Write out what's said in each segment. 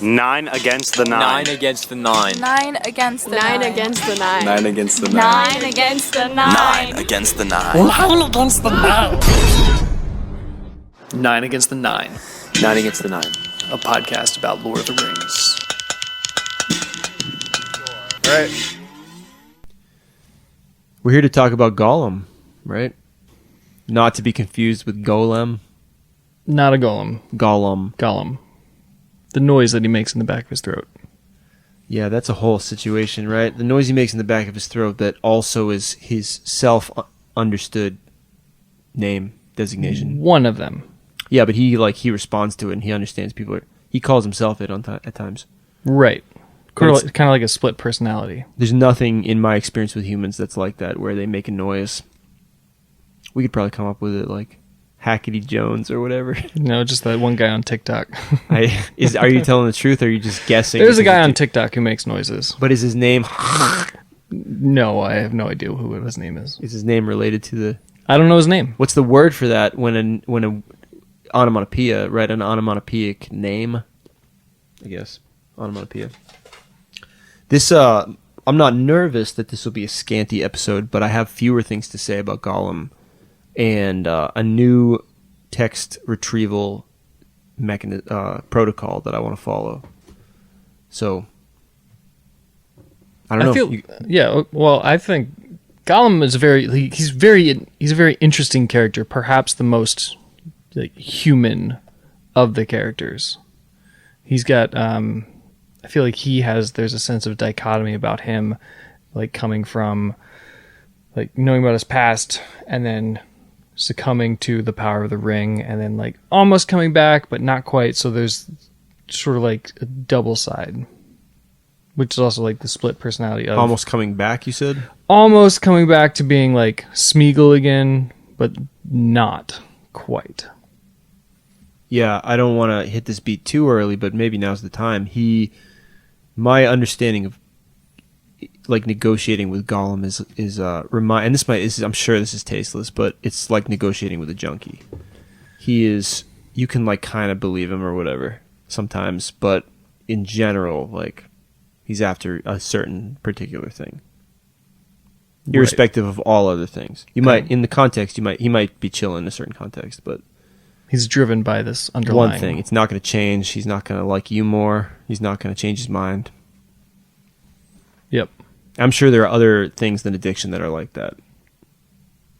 9 against the 9. 9 against the 9. 9 against the 9 9. against the 9. 9 against the 9. 9 against the 9. 9 against the 9. 9 against the 9. 9 against the 9. 9 against the 9. A podcast about Lord of the Rings. All right. We're here to talk about Gollum, right? Not to be confused with Golem. Not a golem. Gollum. The noise that he makes in the back of his throat. Yeah, that's a whole situation, right? The noise he makes in the back of his throat that also is his self-understood name, designation. One of them. Yeah, but he responds to it and he understands people. He calls himself it at times. Right. Kind of like a split personality. There's nothing in my experience with humans that's like that, where they make a noise. We could probably come up with it like Hackety Jones or whatever. No, just that one guy on TikTok. Are you telling the truth or are you just guessing? There's a guy on TikTok who makes noises. But is his name... No, I have no idea who his name is. Is his name related to the... I don't know his name. What's the word for that when a onomatopoeia, right? An onomatopoeic name? I guess. Onomatopoeia. This, I'm not nervous that this will be a scanty episode, but I have fewer things to say about Gollum and a new text retrieval protocol that I want to follow. So, I don't know. Well, I think Gollum is he's a very interesting character, perhaps the most human of the characters. He's got, I feel like there's a sense of dichotomy about him, like coming from, like knowing about his past and then succumbing to the power of the ring and then like almost coming back, but not quite. So there's sort of like a double side, which is also like the split personality of almost coming back, you said? Almost coming back to being like Smeagol again, but not quite. Yeah, I don't want to hit this beat too early, but maybe now's the time. My understanding of like negotiating with Gollum I'm sure this is tasteless, but it's like negotiating with a junkie. You can like kind of believe him or whatever sometimes, but in general, like he's after a certain particular thing, irrespective of all other things. He might be chilling in a certain context, but he's driven by this underlying one thing. It's not going to change. He's not going to like you more. He's not going to change his mind. Yep. I'm sure there are other things than addiction that are like that.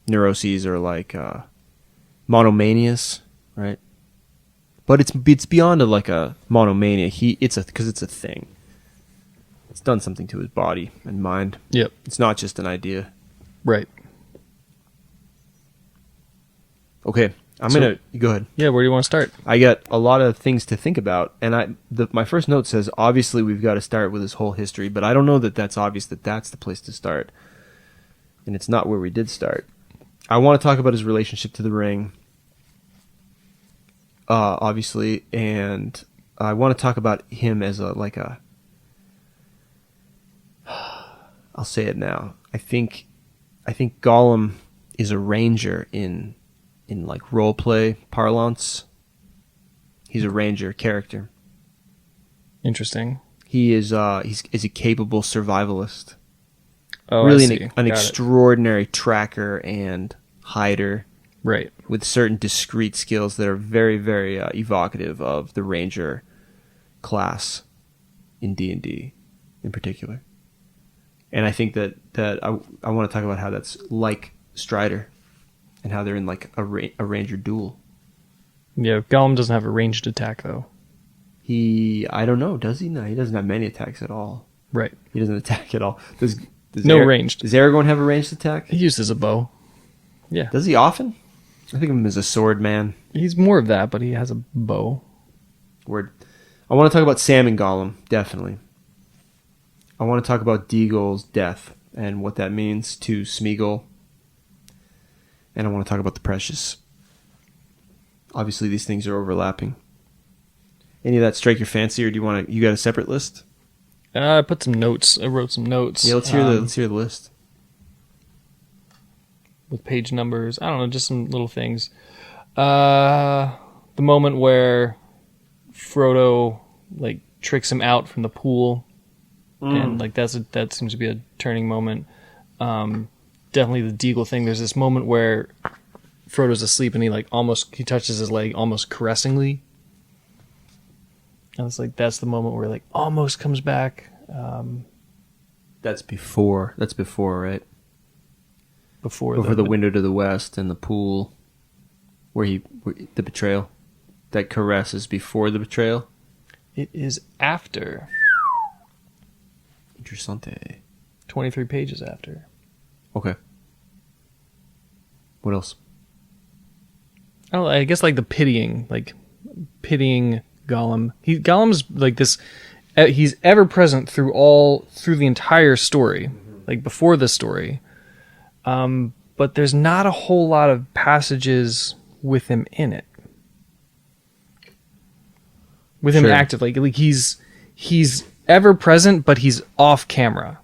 Neuroses are like monomanias, right? But it's beyond like a monomania. Because it's a thing. It's done something to his body and mind. Yep. It's not just an idea. Right. Okay. Go ahead. Yeah, where do you want to start? I got a lot of things to think about, and my first note says, obviously we've got to start with his whole history, but I don't know that that's obvious that that's the place to start, and it's not where we did start. I want to talk about his relationship to the ring, obviously, and I want to talk about him as I'll say it now. I think Gollum is a ranger in like roleplay parlance. He's a ranger character. Interesting. He is he's a capable survivalist. Oh, really an extraordinary tracker and hider. Right. With certain discrete skills that are very, very evocative of the ranger class in D&D in particular. And I think that I want to talk about how that's like Strider. And how they're in like a ranger duel. Yeah, Gollum doesn't have a ranged attack though. I don't know, does he? No, he doesn't have many attacks at all. Right. He doesn't attack at all. Does ranged. Does Aragorn have a ranged attack? He uses a bow. Yeah. Does he often? I think of him as a sword man. He's more of that, but he has a bow. Word. I want to talk about Sam and Gollum, definitely. I want to talk about Deagol's death and what that means to Smeagol. And I want to talk about the Precious. Obviously, these things are overlapping. Any of that strike your fancy, or do you got a separate list? I put some notes. I wrote some notes. Yeah, let's hear the list. With page numbers. I don't know, just some little things. The moment where Frodo tricks him out from the pool, and like that seems to be a turning moment. Definitely the Deagle thing. There's this moment where Frodo's asleep and he touches his leg almost caressingly, and it's like that's the moment where he almost comes back. That's before, right? Before the window to the west and the pool, where the betrayal. That caress is before the betrayal. It is after. Interessante. 23 pages after. Okay. What else? Oh, I guess the pitying Gollum. Gollum's like this. He's ever present through the entire story, before the story. But there's not a whole lot of passages with him in it. With him active, he's ever present, but he's off camera.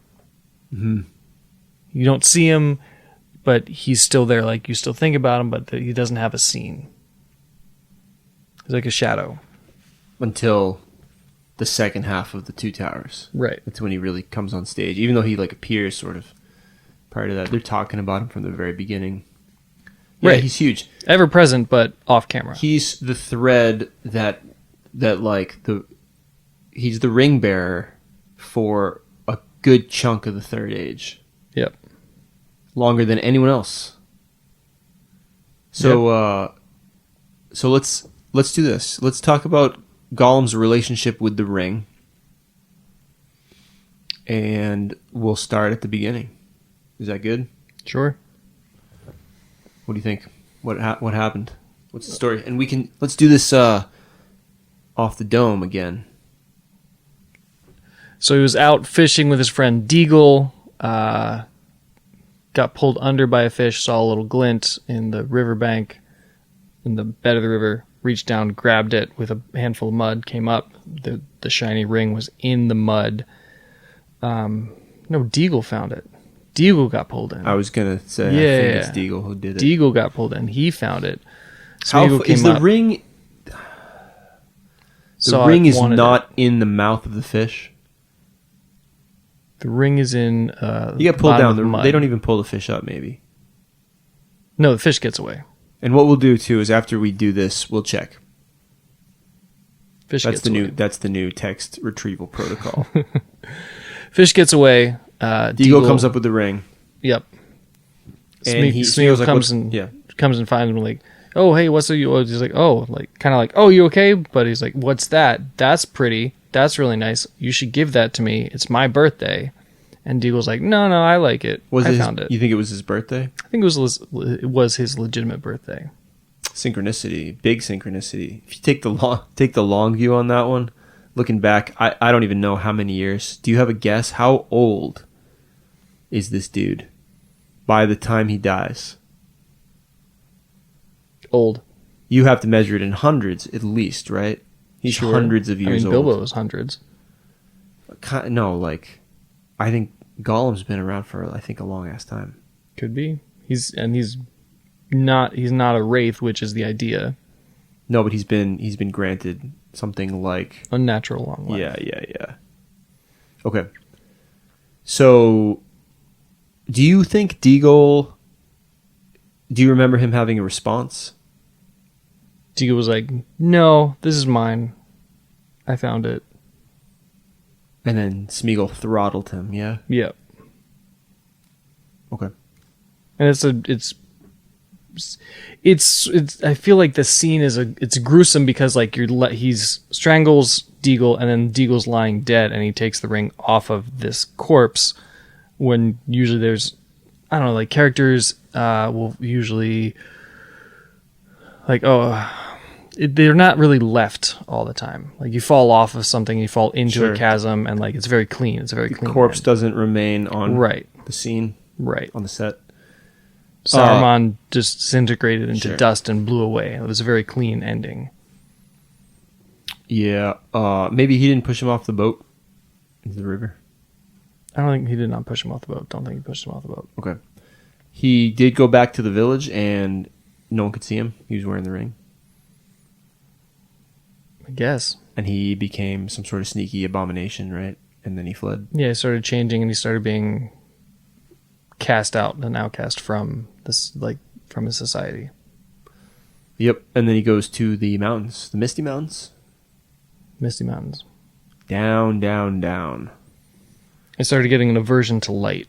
Mm-hmm. You don't see him, but he's still there. You still think about him, but he doesn't have a scene. He's like a shadow. Until the second half of the Two Towers. Right. That's when he really comes on stage. Even though he appears sort of prior to that. They're talking about him from the very beginning. Yeah, right. He's huge. Ever present, but off camera. He's the thread he's the ring bearer for a good chunk of the Third Age. Yep. Longer than anyone else. So so let's do this. Let's talk about Gollum's relationship with the ring. And we'll start at the beginning. Is that good? Sure. What do you think? What happened? What's the story? And let's do this off the dome again. So he was out fishing with his friend Deagle, got pulled under by a fish, saw a little glint in the riverbank, in the bed of the river, reached down, grabbed it with a handful of mud, came up. The shiny ring was in the mud. No, Deagle found it. Deagle got pulled in. I was going to say, yeah, I think it's Deagle who did it. Deagle got pulled in. He found it. Smeagol came up. Ring... The ring is not in the mouth of the fish? The ring is in you got pulled down. the mud. They don't even pull the fish up, maybe. No, the fish gets away. And what we'll do, too, is after we do this, we'll check. That's the new text retrieval protocol. Fish gets away. Deagle comes up with the ring. Yep. And Smeagol comes and finds him oh, hey, what's you? He's oh, you okay? But he's like, what's that? That's pretty. That's really nice. You should give that to me. It's my birthday. And Deagle's like, no, I like it. I found it. You think it was his birthday? I think it was his legitimate birthday. Synchronicity, big synchronicity. If you take the long view on that one, looking back, I don't even know how many years. Do you have a guess? How old is this dude by the time he dies? Old. You have to measure it in hundreds at least, right? He's hundreds of years old. Bilbo was hundreds. No, I think Gollum's been around for a long ass time. Could be. He's not a wraith, which is the idea. No, but he's been granted something like unnatural long life. Yeah. Okay. So, do you think Deagle? Do you remember him having a response? Deagle was like, "No, this is mine. I found it." And then Smeagol throttled him. Yeah. Yep. Okay. And it's I feel like the scene it's gruesome because he's strangles Deagle and then Deagle's lying dead and he takes the ring off of this corpse when usually there's characters will usually they're not really left all the time. You fall off of something, you fall into a chasm, and it's very clean. It's a very clean. Corpse doesn't remain on the scene, on the set. Saruman just disintegrated into dust and blew away. It was a very clean ending. Yeah, maybe he didn't push him off the boat into the river. I don't think he did not push him off the boat. Don't think he pushed him off the boat. Okay. He did go back to the village, and no one could see him. He was wearing the ring. I guess. and he became some sort of sneaky abomination, right? And then he fled. Yeah, he started changing, and he started being cast out, an outcast from this, like, from his society. Yep. And then he goes to the mountains, the Misty Mountains. Misty Mountains. Down, down, down. I started getting an aversion to light.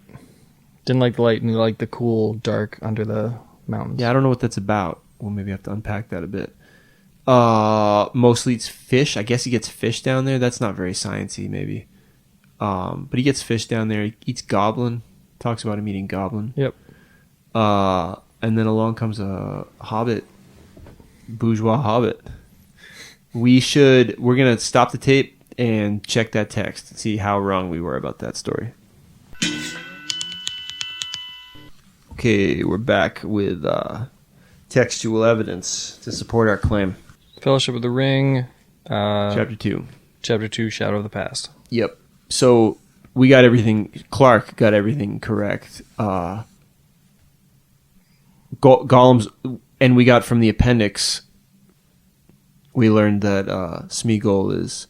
Didn't like the light and like the cool, dark under the mountains. Yeah, I don't know what that's about. We'll maybe have to unpack that a bit. Mostly it's fish. I guess he gets fish down there. That's not very sciencey, maybe. But he gets fish down there. He eats goblin. Talks about him eating goblin. Yep. And then along comes a hobbit, bourgeois hobbit. We're gonna stop the tape and check that text and see how wrong we were about that story. Okay, we're back with textual evidence to support our claim. Fellowship of the Ring. Chapter 2. Chapter 2, Shadow of the Past. Yep. So we got everything. Clark got everything correct. Gollum's, and we got from the appendix. We learned that Smeagol is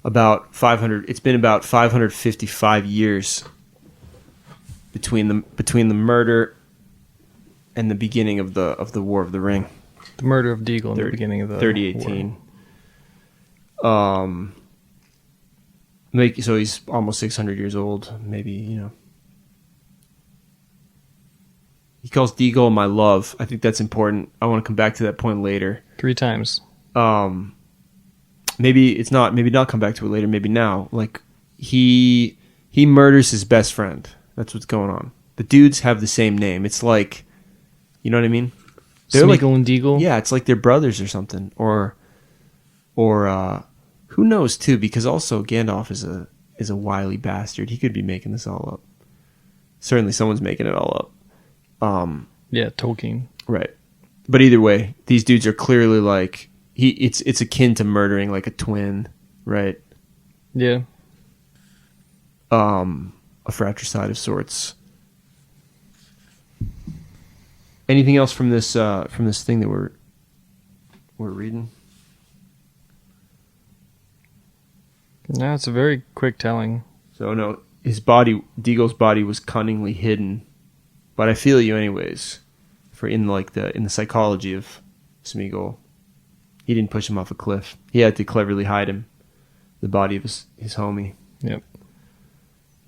about 500. It's been about 555 years between the murder and the beginning of the War of the Ring. The murder of Deagle in the beginning of the 3018. So he's almost 600 years old. Maybe, you know. He calls Deagle my love. I think that's important. I want to come back to that point later. 3 times. Maybe not come back to it later. Maybe now. Like he murders his best friend. That's what's going on. The dudes have the same name. It's like, you know what I mean? They're Smeagol and Deagle? Yeah, it's like they're brothers or something. Or who knows too? Because also Gandalf is a wily bastard. He could be making this all up. Certainly, someone's making it all up. Yeah, Tolkien. Right. But either way, these dudes are clearly like it's akin to murdering like a twin, right? Yeah. A fratricide of sorts. Anything else from this thing that we're reading? No, it's a very quick telling. So no, Deagle's body was cunningly hidden, but I feel you anyways. For in the psychology of Smeagol, he didn't push him off a cliff. He had to cleverly hide him, the body of his homie. Yep.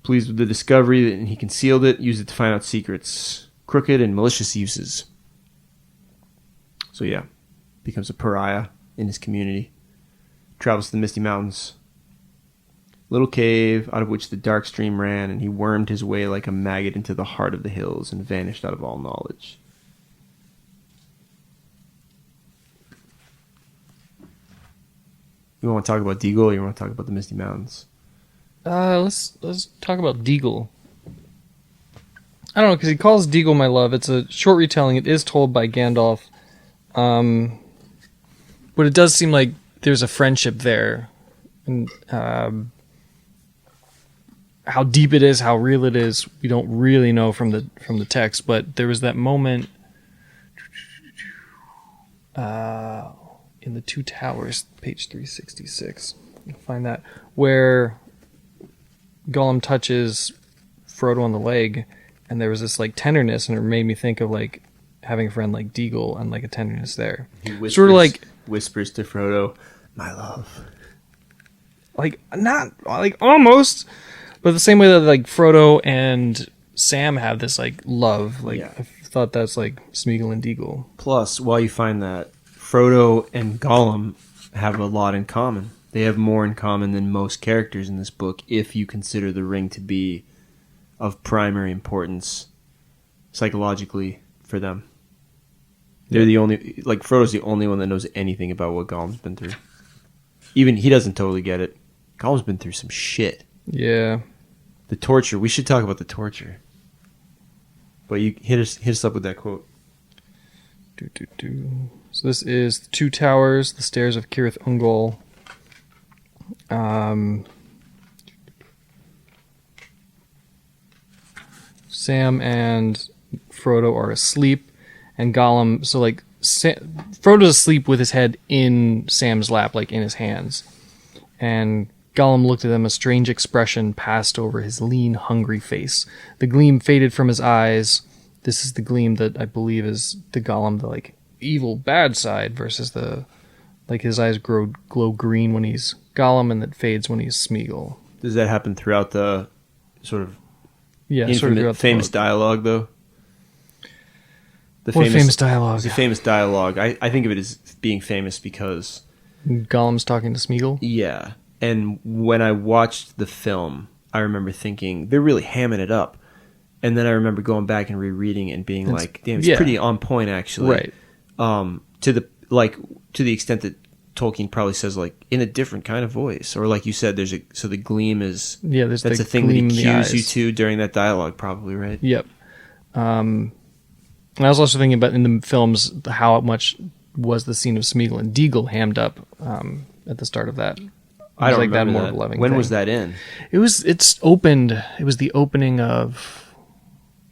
Pleased with the discovery, and he concealed it, used it to find out secrets, crooked and malicious uses. So yeah, becomes a pariah in his community. Travels to the Misty Mountains. Little cave out of which the dark stream ran, and he wormed his way like a maggot into the heart of the hills and vanished out of all knowledge. You want to talk about Deagle, or you want to talk about the Misty Mountains? Let's talk about Deagle. I don't know, because he calls Deagle my love. It's a short retelling. It is told by Gandalf. But it does seem like there's a friendship there. And how deep it is, how real it is, we don't really know from the text. But there was that moment in the Two Towers, page 366. You'll find that, where Gollum touches Frodo on the leg, and there was this like tenderness, and it made me think of like having a friend like Deagle and like a tenderness there. He whispers, sort of like whispers to Frodo, "My love." Like not like almost, but the same way that like Frodo and Sam have this like love. Like Yeah. I thought that's like Smeagol and Deagle. Plus, while you find that Frodo and Gollum have a lot in common. They have more in common than most characters in this book, if you consider the ring to be of primary importance psychologically for them. They're the only, like Frodo's the only one that knows anything about what Gollum's been through. Even he doesn't totally get it. Gollum's been through some shit. Yeah. The torture. We should talk about the torture. But you hit us up with that quote. So this is the Two Towers, the Stairs of Cirith Ungol. Sam and Frodo are asleep, and Gollum. So like Frodo's asleep with his head in Sam's lap, like in his hands, and Gollum looked at them. A strange expression passed over his lean, hungry face. The gleam faded from his eyes. This is the gleam that I believe is the Gollum, the like evil bad side, versus the like his eyes glow green when he's Gollum, and that fades when he's Smeagol. Does that happen throughout the sort of famous dialogue, though? Famous dialogue? It's a famous dialogue. I think of it as being famous because Gollum's talking to Smeagol? Yeah. And when I watched the film, I remember thinking, they're really hamming it up. And then I remember going back and rereading it and being like, damn, it's pretty on point, actually. Right. To the extent that Tolkien probably says, like, in a different kind of voice. Or like you said, so the gleam is... Yeah, that's the thing that he cues you to during that dialogue, probably, right? Yep. And I was also thinking about in the films, how much was the scene of Smeagol and Deagle hammed up at the start of that. I don't like remember that. that. More loving when thing. was that in? It was the opening of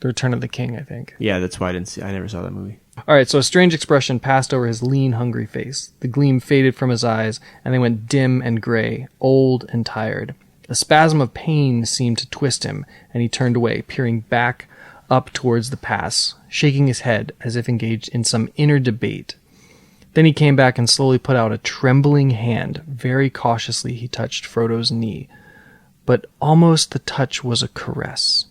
The Return of the King, I think. Yeah, that's why I never saw that movie. All right, so a strange expression passed over his lean, hungry face. The gleam faded from his eyes, and they went dim and gray, old and tired. A spasm of pain seemed to twist him, and he turned away, peering back up towards the pass, shaking his head as if engaged in some inner debate. Then he came back and slowly put out a trembling hand. Very cautiously he touched Frodo's knee, but almost the touch was a caress.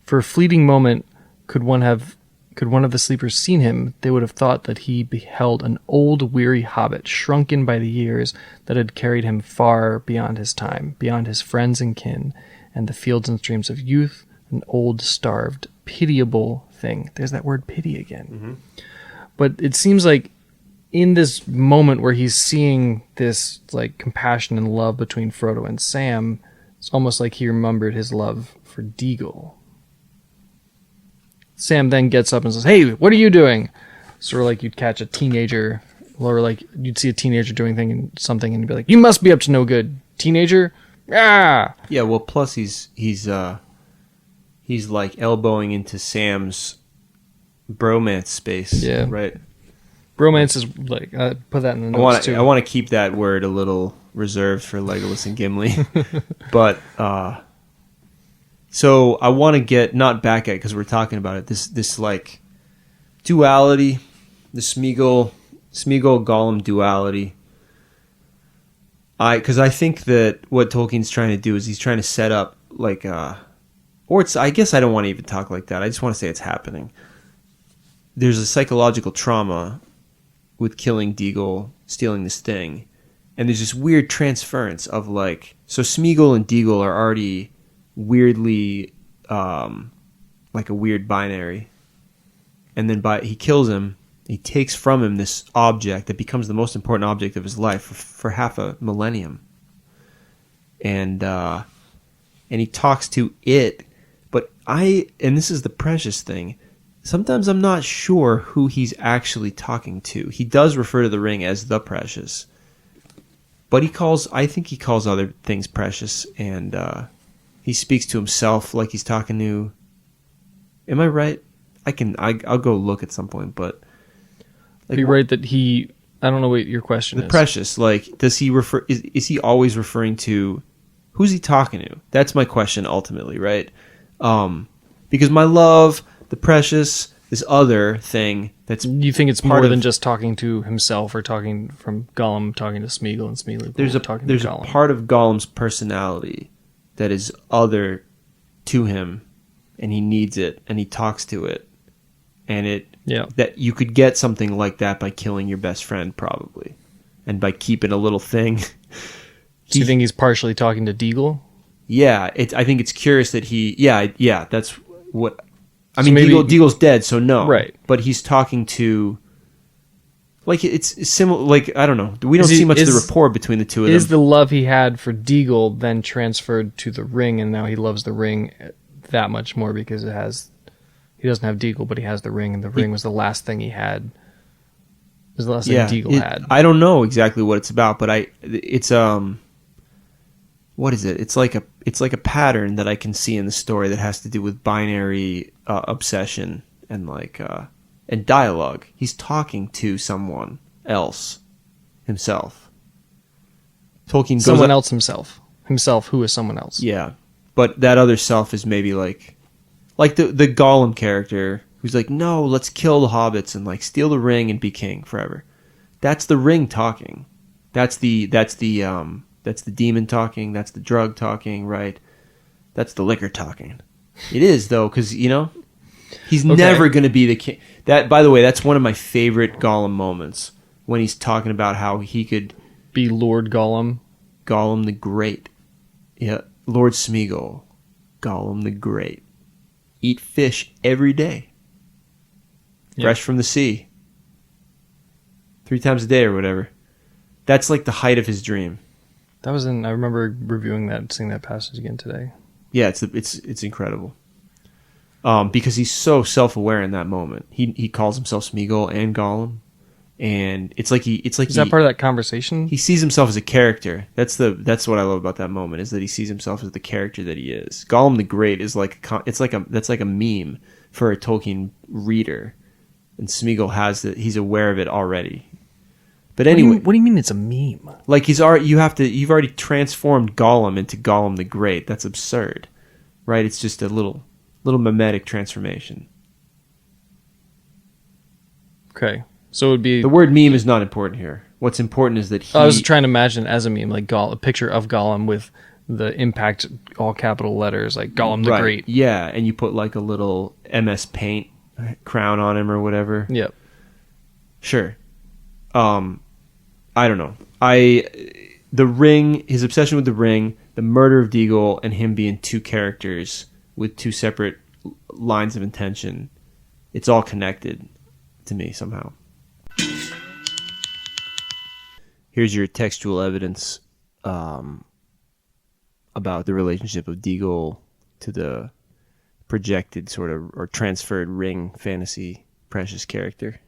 For a fleeting moment, could one of the sleepers seen him, they would have thought that he beheld an old, weary hobbit, shrunken by the years that had carried him far beyond his time, beyond his friends and kin, and the fields and streams of youth, an old, starved, pitiable thing. There's that word pity again. Mm-hmm. But it seems like in this moment where he's seeing this like compassion and love between Frodo and Sam, it's almost like he remembered his love for Deagle. Sam then gets up and says, "Hey, what are you doing?" Sort of like you'd catch a teenager, or like you'd see a teenager doing something and you'd be like, "You must be up to no good, teenager." Ah! Yeah, well, plus he's like elbowing into Sam's bromance space. Yeah. Right. Bromance is like, put that in the notes too. I want to keep that word a little reserved for Legolas and Gimli. But, so I want to get, not back at, because we're talking about it, this like duality, the Smeagol Gollum duality. Because I think that what Tolkien's trying to do is he's trying to set up like, I guess I don't want to even talk like that. I just want to say it's happening. There's a psychological trauma with killing Deagle, stealing this thing. And there's this weird transference of like... So Smeagol and Deagle are already weirdly... like a weird binary. And then he kills him. He takes from him this object that becomes the most important object of his life for half a millennium. And he talks to it. But and this is the precious thing... Sometimes I'm not sure who he's actually talking to. He does refer to the ring as the precious. But I think he calls other things precious, and he speaks to himself like he's talking to... Am I right? I'll go look at some point, but... Like, Be right that he... I don't know what your question is. The precious, like, does he refer... Is he always referring to... Who's he talking to? That's my question, ultimately, right? Because my love... The precious, this other thing that's... You think it's more than just talking to himself or talking from Gollum talking to Smeagol and Smeagol talking to Gollum? A part of Gollum's personality that is other to him, and he needs it, and he talks to it. And that you could get something like that by killing your best friend, probably. And by keeping a little thing. So you think he's partially talking to Deagle? Yeah, I think it's curious that he... Yeah, that's what... I mean, maybe, Deagle's dead, so no. Right. But he's talking to... Like, it's similar... Like, I don't know. We don't see much of the rapport between the two of them. Is the love he had for Deagle then transferred to the ring, and now he loves the ring that much more because it has... He doesn't have Deagle, but he has the ring, and the ring was the last thing he had. It was the last thing Deagle had. I don't know exactly what it's about, but it's... What is it? It's like a pattern that I can see in the story that has to do with binary obsession and and dialogue. He's talking to someone else himself. Tolkien goes Someone up- else himself who is someone else. Yeah, but that other self is maybe like the Gollum character who's like, no, let's kill the hobbits and like steal the ring and be king forever. That's the ring talking. That's the demon talking. That's the drug talking, right? That's the liquor talking. It is though, because he's never going to be the king. That, by the way, that's one of my favorite Gollum moments when he's talking about how he could Be Lord Gollum. Gollum the Great. Yeah, Lord Smeagol. Gollum the Great. Eat fish every day. Fresh from the sea. 3 times a day or whatever. That's like the height of his dream. I remember reviewing that, seeing that passage again today. Yeah, it's incredible. Because he's so self-aware in that moment. He calls himself Smeagol and Gollum. And it's like Is that part of that conversation? he sees himself as a character. That's what I love about that moment, is that he sees himself as the character that he is. Gollum the Great is that's like a meme for a Tolkien reader, and Smeagol has that. He's aware of it already. But anyway, what do you mean it's a meme? like you've already transformed Gollum into Gollum the Great. That's absurd, right? It's just a little mimetic transformation. Okay. So it would be... The word meme is not important here. What's important is that he... I was trying to imagine as a meme, like a picture of Gollum with the impact, all capital letters, like Gollum the Great. Yeah, and you put like a little MS Paint crown on him or whatever. Yep. Sure. I don't know. The ring, his obsession with the ring, the murder of Deagle, and him being two characters with two separate lines of intention, it's all connected to me somehow. Here's your textual evidence about the relationship of Deagle to the projected sort of or transferred ring fantasy precious character.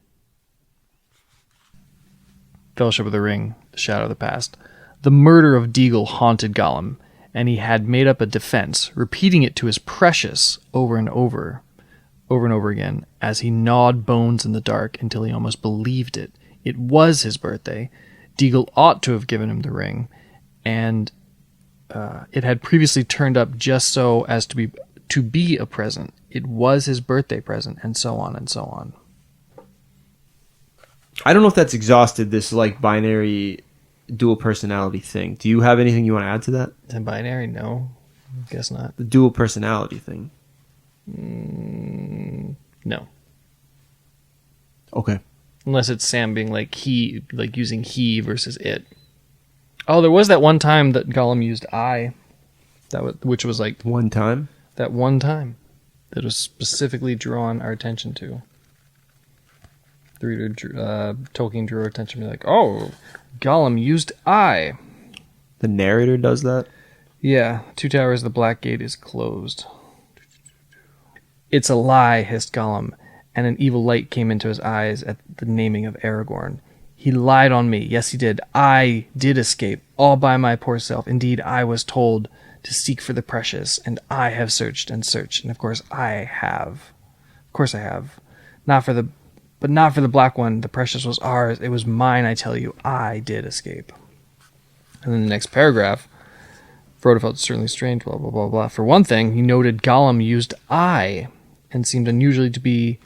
Fellowship of the Ring, The Shadow of the Past. The murder of Deagle haunted Gollum, and he had made up a defense, repeating it to his precious over and over again, as he gnawed bones in the dark until he almost believed it. It was his birthday. Deagle ought to have given him the ring, and it had previously turned up just so as to be a present. It was his birthday present, and so on and so on. I don't know if that's exhausted this like binary dual personality thing. Do you have anything you want to add to that? Is it binary? No, I guess not. The dual personality thing. No. Okay. Unless it's Sam being like he, like using he versus it. Oh, there was that one time that Gollum used I, which was like One time? that one time that was specifically drawn our attention to. The reader, Tolkien drew our attention to like, oh, Gollum used I. The narrator does that? Yeah, 2 towers, the black gate is closed. It's a lie, hissed Gollum, and an evil light came into his eyes at the naming of Aragorn. He lied on me. Yes, he did. I did escape, all by my poor self. Indeed, I was told to seek for the precious, and I have searched and searched, and of course I have. Of course I have. But not for the black one. The precious was ours. It was mine, I tell you. I did escape. And then the next paragraph, Frodo felt certainly strange, blah, blah, blah, blah. For one thing, he noted Gollum used I, and seemed unusually to be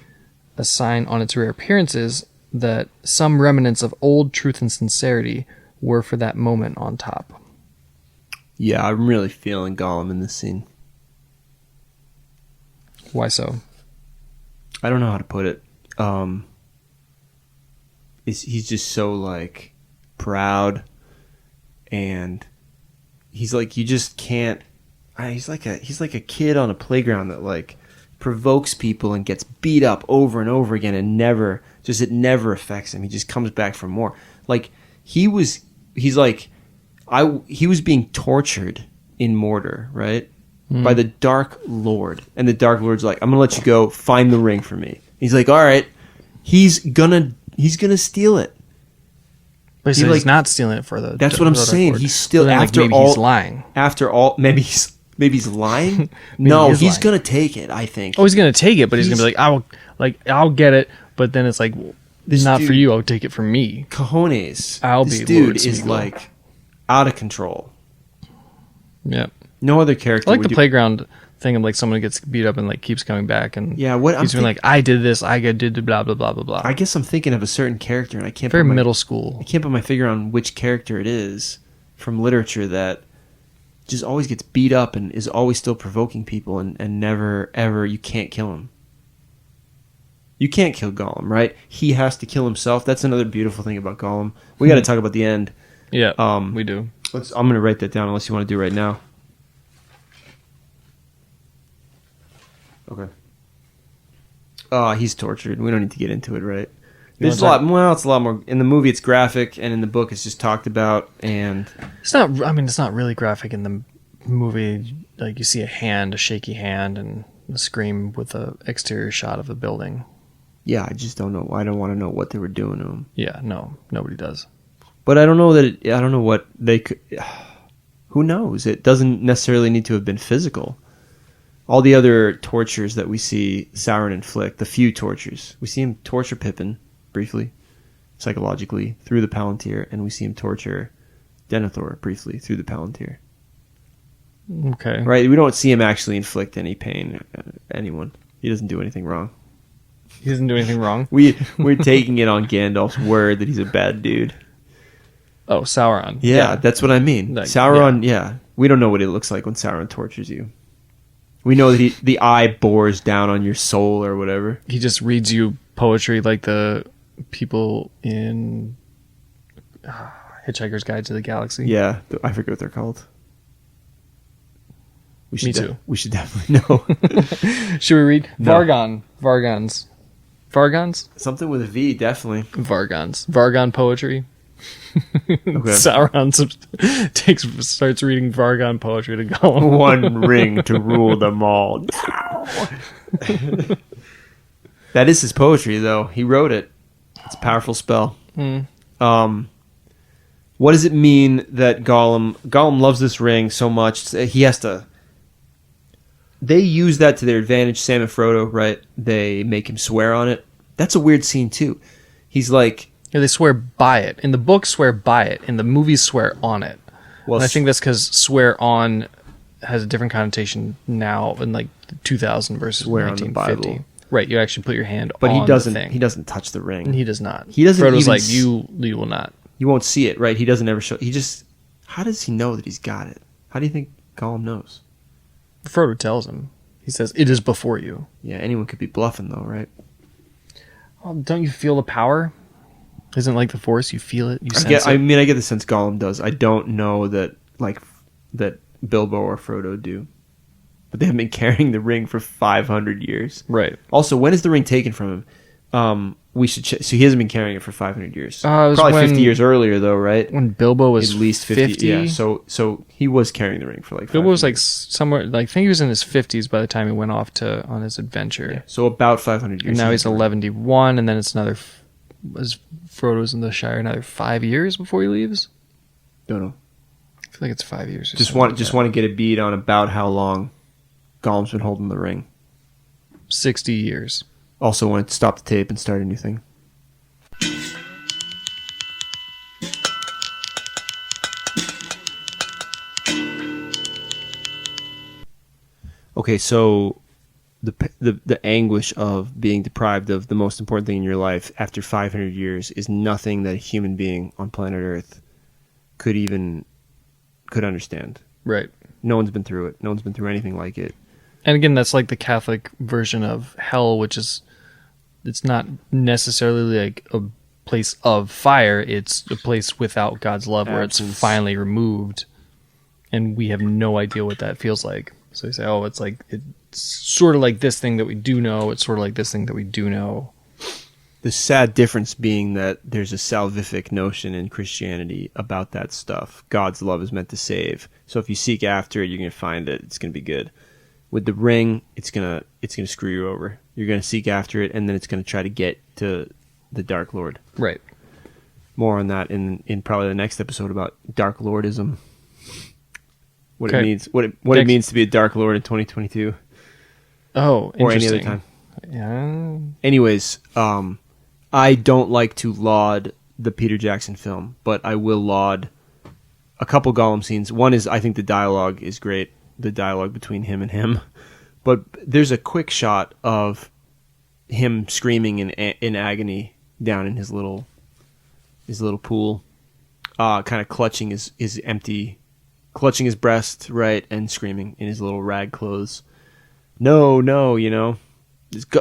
a sign on its rare appearances that some remnants of old truth and sincerity were for that moment on top. Yeah, I'm really feeling Gollum in this scene. Why so? I don't know how to put it. He's just so like proud, and he's like, you just can't. He's like a kid on a playground that like provokes people and gets beat up over and over again, and it never affects him. He just comes back for more. Like he was being tortured in Mordor, right? By the Dark Lord, and the Dark Lord's like, I'm gonna let you go. Find the ring for me. He's like, all right. He's gonna steal it. But he's not stealing it for the. That's what I'm saying. Lord. He's still after maybe all. He's lying. After all, maybe he's lying. No, he's lying. Gonna take it. I think. Oh, he's gonna take it, but he's gonna be like, I'll get it. But then it's like, this not for you. I'll take it from me. Cojones. I'll this be dude Lord is Smeagol. like, out of control. Yeah. No other character. I like would the do- playground thing of like someone gets beat up and like keeps coming back and Yeah, what I'm keeps being think- like, I did this, I did blah blah blah blah blah. I guess I'm thinking of a certain character, and I can't. Very put my, middle school. I can't put my finger on which character it is from literature that just always gets beat up and is always still provoking people, and never ever you can't kill him. You can't kill Gollum, right? He has to kill himself. That's another beautiful thing about Gollum. We got to talk about the end. Yeah, we do. I'm going to write that down unless you want to do it right now. Okay. He's tortured. We don't need to get into it, right? There's a lot. Well, it's a lot more in the movie. It's graphic, and in the book, it's just talked about. And It's not. I mean, it's not really graphic in the movie. Like you see a shaky hand, and a scream with a exterior shot of a building. yeah, I just don't know. I don't want to know what they were doing to him. Yeah, no, nobody does. But I don't know that. I don't know what they could. Who knows? It doesn't necessarily need to have been physical. All the other tortures that we see Sauron inflict, the few tortures, we see him torture Pippin briefly, psychologically, through the Palantir, and we see him torture Denethor briefly through the Palantir. Okay. Right? We don't see him actually inflict any pain anyone. He doesn't do anything wrong. He doesn't do anything wrong. We're taking it on Gandalf's word that he's a bad dude. Oh, Sauron. Yeah, that's what I mean. Like, Sauron, yeah. We don't know what it looks like when Sauron tortures you. We know that the eye bores down on your soul or whatever. He just reads you poetry like the people in Hitchhiker's Guide to the Galaxy. Yeah, I forget what they're called. Me too. We should definitely know. Should we read? No. Vargons? Something with a V, definitely. Vargon poetry. Okay. Sauron starts reading Vargon poetry to Gollum. One ring to rule them all. That is his poetry, though. He wrote it. It's a powerful spell. What does it mean that Gollum loves this ring so much? He has to. They use that to their advantage. Sam and Frodo, right? They make him swear on it. That's a weird scene too. He's like, Yeah, they swear by it. In the book, swear by it. In the movies, swear on it. well, And I think that's because swear on has a different connotation now in like 2000 versus Swear on the 1950. Bible. Right, you actually put your hand but on he doesn't. the thing. He doesn't touch the ring. He does not. He doesn't Frodo's even like, you will not. You won't see it, right? He doesn't ever show. He just. How does he know that he's got it? How do you think Gollum knows? Frodo tells him. He says, it is before you. Yeah, anyone could be bluffing, though, right? Well, don't you feel the power? Isn't it like the Force? You feel it. You sense it. I mean, I get the sense Gollum does. I don't know that Bilbo or Frodo do, but they have been carrying the ring for 500 years. Right. Also, when is the ring taken from him? We should check. So he hasn't been carrying it for 500 years. It was Probably 50 when- years earlier, though, right? When Bilbo was At least 50. Yeah. So he was carrying the ring for like. Bilbo was 500 like somewhere, like I think he was in his 50s by the time he went off on his adventure. Yeah. So about 500 years. And now he's 11, and then it's another. As Frodo's in the Shire, another 5 years before he leaves. Don't know. I feel like it's 5 years. Or Just something like that. want to get a beat on about how long Gollum's been holding the ring. 60 years. Also, want to stop the tape and start a new thing. Okay, so the anguish of being deprived of the most important thing in your life after 500 years is nothing that a human being on planet Earth could understand. Right. No one's been through it. No one's been through anything like it. And again, that's like the Catholic version of hell, which is, it's not necessarily like a place of fire. It's a place without God's love where it's Absence. finally removed. And we have no idea what that feels like. So you say, oh, it's sort of like this thing that we do know. It's sort of like this thing that we do know. The sad difference being that there's a salvific notion in Christianity about that stuff. God's love is meant to save. So if you seek after it, you're going to find it. It's going to be good. With the ring, it's going to screw you over. You're going to seek after it, and then it's going to try to get to the Dark Lord. Right. More on that in probably the next episode about Dark Lordism. What Okay. it means, what it means to be a Dark Lord in 2022 Oh, or any other interesting. time. Yeah. Anyways, I don't like to laud the Peter Jackson film, but I will laud a couple Gollum scenes. One is, I think the dialogue is great, the dialogue between him and him. But there's a quick shot of him screaming in agony down in his little pool, kind of clutching his breast, right, and screaming in his little rag clothes. No,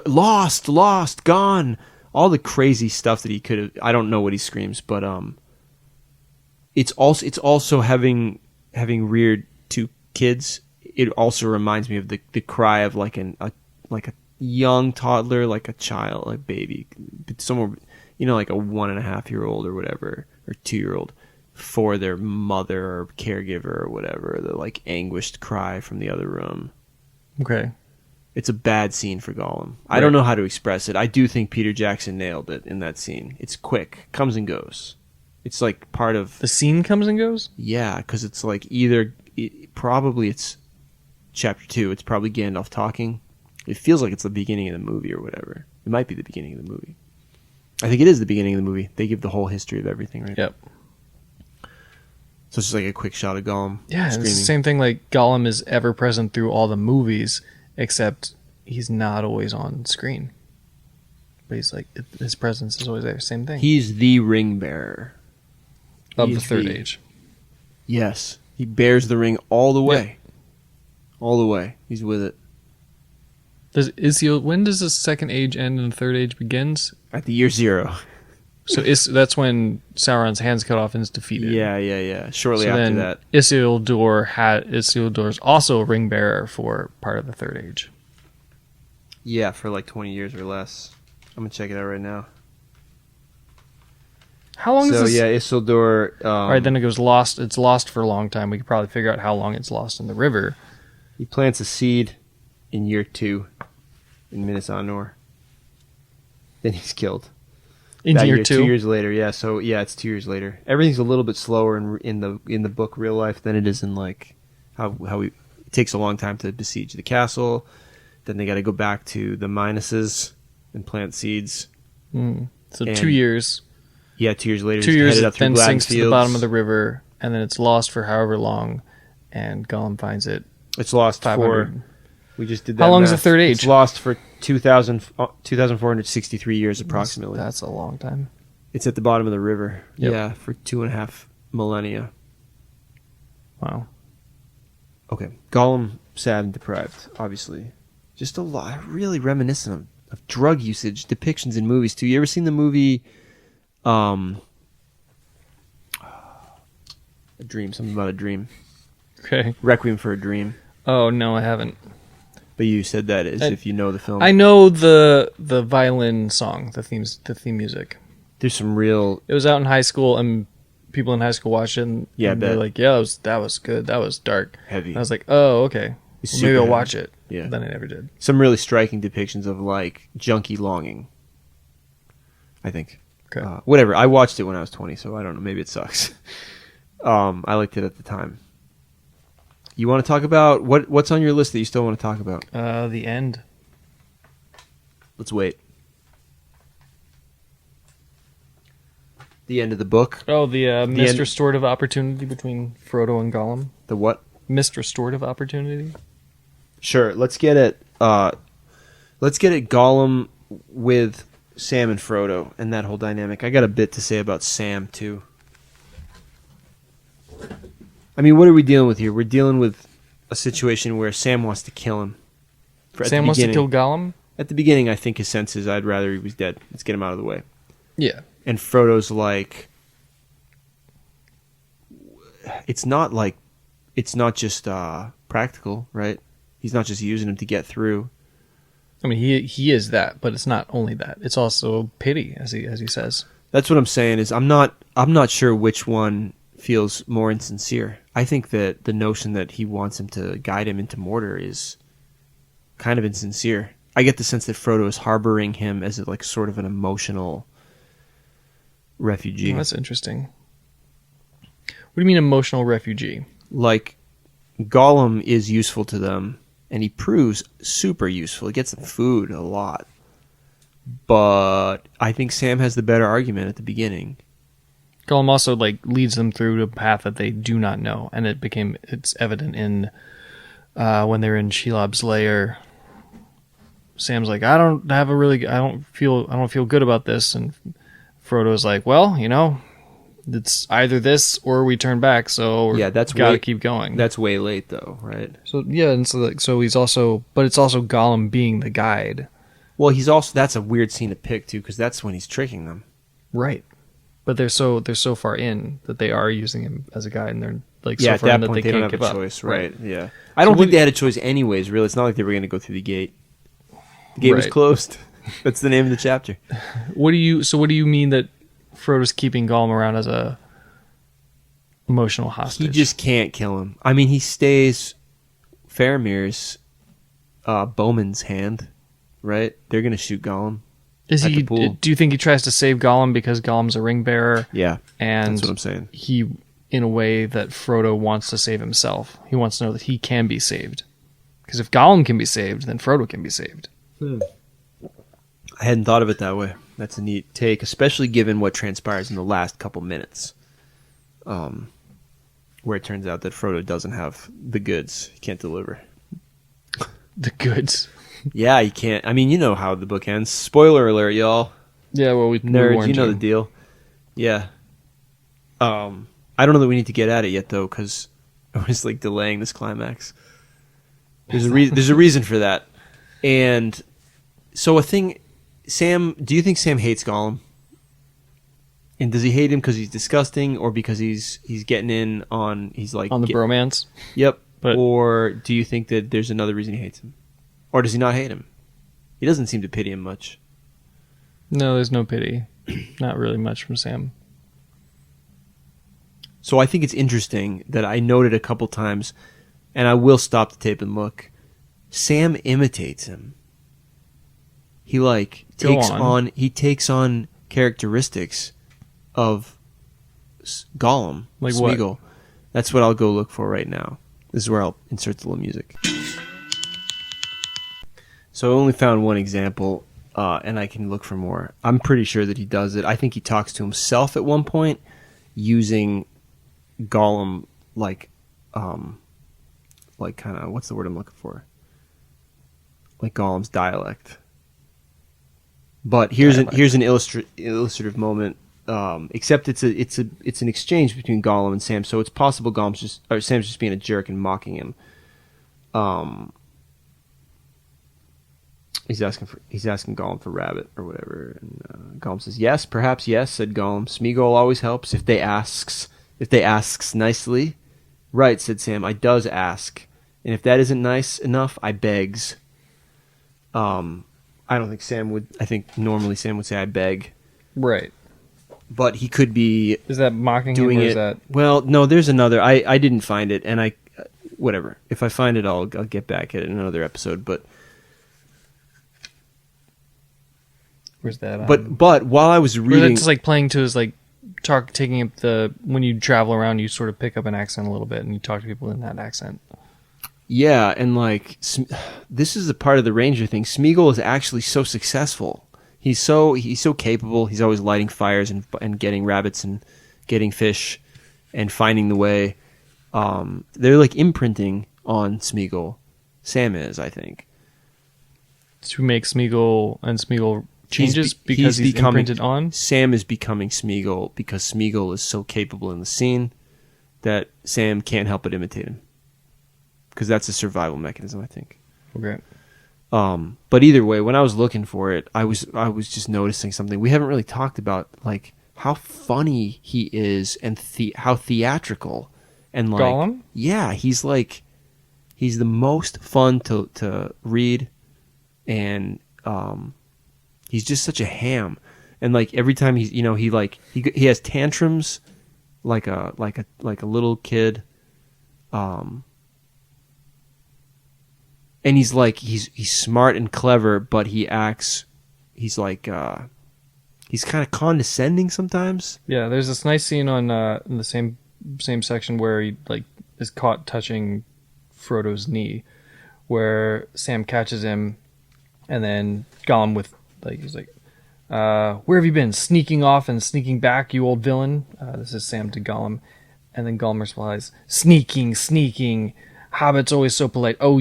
lost, gone. All the crazy stuff that he could have. I don't know what he screams, but it's also having reared two kids. It also reminds me of the cry of like a young toddler, like a child, like baby, somewhere, like a 1.5-year-old or whatever, or 2-year-old, for their mother or caregiver or whatever. The like anguished cry from the other room. Okay. It's a bad scene for Gollum. Right. I don't know how to express it. I do think Peter Jackson nailed it in that scene. It's quick, comes and goes. It's like part of The scene comes and goes? Yeah, because it's like probably it's chapter 2. It's probably Gandalf talking. It feels like it's the beginning of the movie or whatever. It might be the beginning of the movie. I think it is the beginning of the movie. They give the whole history of everything, right? Yep. So it's just like a quick shot of Gollum Yeah, screaming. it's the same thing. Like Gollum is ever present through all the movies, except he's not always on screen. But he's like, his presence is always there. Same thing. He's the ring bearer of He the is Third Age. Yes, he bears the ring all the way. All the way. He's with it. When does the Second Age end and the Third Age begins? At the year 0. So that's when Sauron's hands cut off and is defeated. Yeah. Shortly So after then that. Isildur's also a ring bearer for part of the Third Age. Yeah, for like 20 years or less. I'm going to check it out right now. How long is So, this? yeah, Isildur... All right, then it goes lost. It's lost for a long time. We could probably figure out how long it's lost in the river. He plants a seed in year 2 in Minas Anor. Then he's killed. In That year year, 2? 2 years later, yeah. So, yeah, it's 2 years later. Everything's a little bit slower in the book real life than it is in, like, it takes a long time to besiege the castle. Then they got to go back to the Minuses and plant seeds. So And 2 years. Yeah, 2 years later, 2 he's years, headed it up through then sinks to the Gladdenfields. bottom of the river, and then it's lost for however long, and Gollum finds it. It's lost 500. for... We just did that. How long is the math. Third Age? It's lost for 2,463 years approximately. That's a long time. It's at the bottom of the river. Yep. Yeah, for 2.5 millennia. Wow. Okay. Gollum, sad and deprived, obviously. Just a lot, really reminiscent of drug usage depictions in movies, too. You ever seen the movie, A Dream, something about a dream? Okay. Requiem for a Dream. Oh, no, I haven't. But you said that as if you know the film. I know the violin song, the theme music. There's some real... It was out in high school, and people in high school watched it, and, Yeah, I and they're bet. like, "Yeah, that was good. That was dark, Heavy. And I was like, "Oh, okay. It's Well, maybe super I'll heavy. watch it." Yeah. Then I never did. Some really striking depictions of, like, junkie longing, I think. Okay. Whatever. I watched it when I was 20, so I don't know. Maybe it sucks. I liked it at the time. You want to talk about... What's on your list that you still want to talk about? The end. Let's wait. The end of the book? Oh, the missed end- restorative opportunity between Frodo and Gollum. The what? Missed restorative opportunity. Sure. Let's get it Gollum with Sam and Frodo and that whole dynamic. I got a bit to say about Sam, too. I mean, what are we dealing with here? We're dealing with a situation where Sam wants to kill him. Sam wants to kill Gollum? At the beginning, I think his sense is, I'd rather he was dead. Let's get him out of the way. Yeah. And Frodo's like... It's not just practical, right? He's not just using him to get through. I mean, he is that, but it's not only that. It's also pity, as he says. That's what I'm saying. Is I'm not sure which one feels more insincere. I think that the notion that he wants him to guide him into Mordor is kind of insincere. I get the sense that Frodo is harboring him as like sort of an emotional refugee. Oh, that's interesting. What do you mean emotional refugee? Like Gollum is useful to them, and he proves super useful. He gets them food a lot. But I think Sam has the better argument at the beginning. Gollum also like leads them through a path that they do not know, and it's evident in when they're in Shelob's lair. Sam's like, I don't feel good about this, and Frodo's like, well, it's either this or we turn back, so that's gotta keep going. That's way late though, right? So yeah, and so he's also, but it's also Gollum being the guide, Well, that's a weird scene to pick too, because that's when he's tricking them. right? But they're so far in that they are using him as a guide, and they're like Yeah, so at far in that that point they they can't don't have give a up. choice, right? Yeah, I don't think they had a choice anyways. Really, it's not like they were going to go through the gate. The gate was Right. closed. That's the name of the chapter. What do you mean that Frodo's keeping Gollum around as a emotional hostage? He just can't kill him. I mean, he stays Faramir's bowman's hand, right? They're going to shoot Gollum. Is at he? the pool. Do you think he tries to save Gollum because Gollum's a ring bearer? Yeah, And that's what I'm saying. He, in a way that Frodo wants to save himself. He wants to know that he can be saved. Because if Gollum can be saved, then Frodo can be saved. I hadn't thought of it that way. That's a neat take, especially given what transpires in the last couple minutes, where it turns out that Frodo doesn't have the goods. He can't deliver. The goods. Yeah, he can't. I mean, you know how the book ends. Spoiler alert, y'all. Yeah, well, we Nerds, warned you know the deal. Yeah. I don't know that we need to get at it yet, though, because I was like delaying this climax. There's a reason for that. And so Sam, do you think Sam hates Gollum? And does he hate him because he's disgusting, or because he's getting in on, he's like... on the bromance? Yep. But- or do you think that there's another reason he hates him? Or does he not hate him? He doesn't seem to pity him much. No, there's no pity. Not really much from Sam. So I think it's interesting that I noted a couple times, and I will stop the tape and look. Sam imitates him. He takes on characteristics of Gollum, Like what? Smeagol. That's what I'll go look for right now. This is where I'll insert the little music. So I only found one example, and I can look for more. I'm pretty sure that he does it. I think he talks to himself at one point using Gollum like kind of, what's the word I'm looking for? Like Gollum's dialect. But here's an illustrative moment. Except it's an exchange between Gollum and Sam, so it's possible Sam's just being a jerk and mocking him. He's asking Gollum for rabbit or whatever, and Gollum says, "Yes, perhaps yes," said Gollum. "Smeagol always helps if they asks nicely." "Right," said Sam. "I does ask, and if that isn't nice enough, I begs." I don't think Sam would. I think normally Sam would say, "I beg," Right. but he could be Is that mocking doing him, or it. is that... Well, no, there's another. I didn't find it, and whatever. If I find it, I'll get back at it in another episode. But Where's that? but while I was Or reading, that's just like playing to his like taking up when you travel around, you sort of pick up an accent a little bit and you talk to people in that accent. yeah, and like this is a part of the Ranger thing. Smeagol is actually so successful. He's so capable. He's always lighting fires and getting rabbits and getting fish and finding the way. They're like imprinting on Smeagol. Sam is, I think. To make Smeagol changes because he's becoming, imprinted on? Sam is becoming Smeagol because Smeagol is so capable in the scene that Sam can't help but imitate him. Because that's a survival mechanism, I think. Okay. But either way, when I was looking for it, I was just noticing something. We haven't really talked about like how funny he is and how theatrical and like Gollum? Yeah, he's the most fun to read, and he's just such a ham. And like every time he has tantrums like a little kid. And he's smart and clever, but he's kind of condescending sometimes. Yeah, there's this nice scene on in the same section where he like is caught touching Frodo's knee, where Sam catches him, and then Gollum he's like, Where have you been? Sneaking off and sneaking back, you old villain. This is Sam to Gollum. And then Gollum replies, sneaking. Hobbits always so polite. Oh,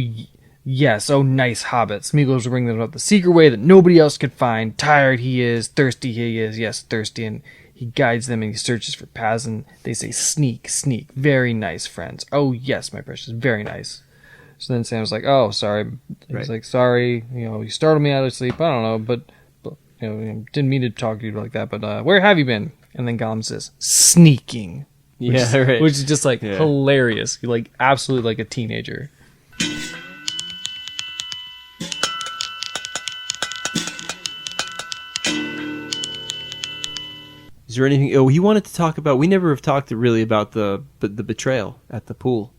yes. Oh, nice hobbit. Smeagol's bringing them up the secret way that nobody else could find. Tired he is. Thirsty he is. Yes, thirsty. And he guides them and he searches for paths. And they say, sneak. Very nice, friends. Oh, yes, my precious. Very nice. So then Sam's like, oh, sorry. He's like, sorry. You startled me out of sleep. I don't know, but didn't mean to talk to you like that. But where have you been? And then Gollum says, sneaking. Which is just like hilarious. You're like absolutely like a teenager. Is there anything? Oh, he wanted to talk about. We never have talked really about the betrayal at the pool.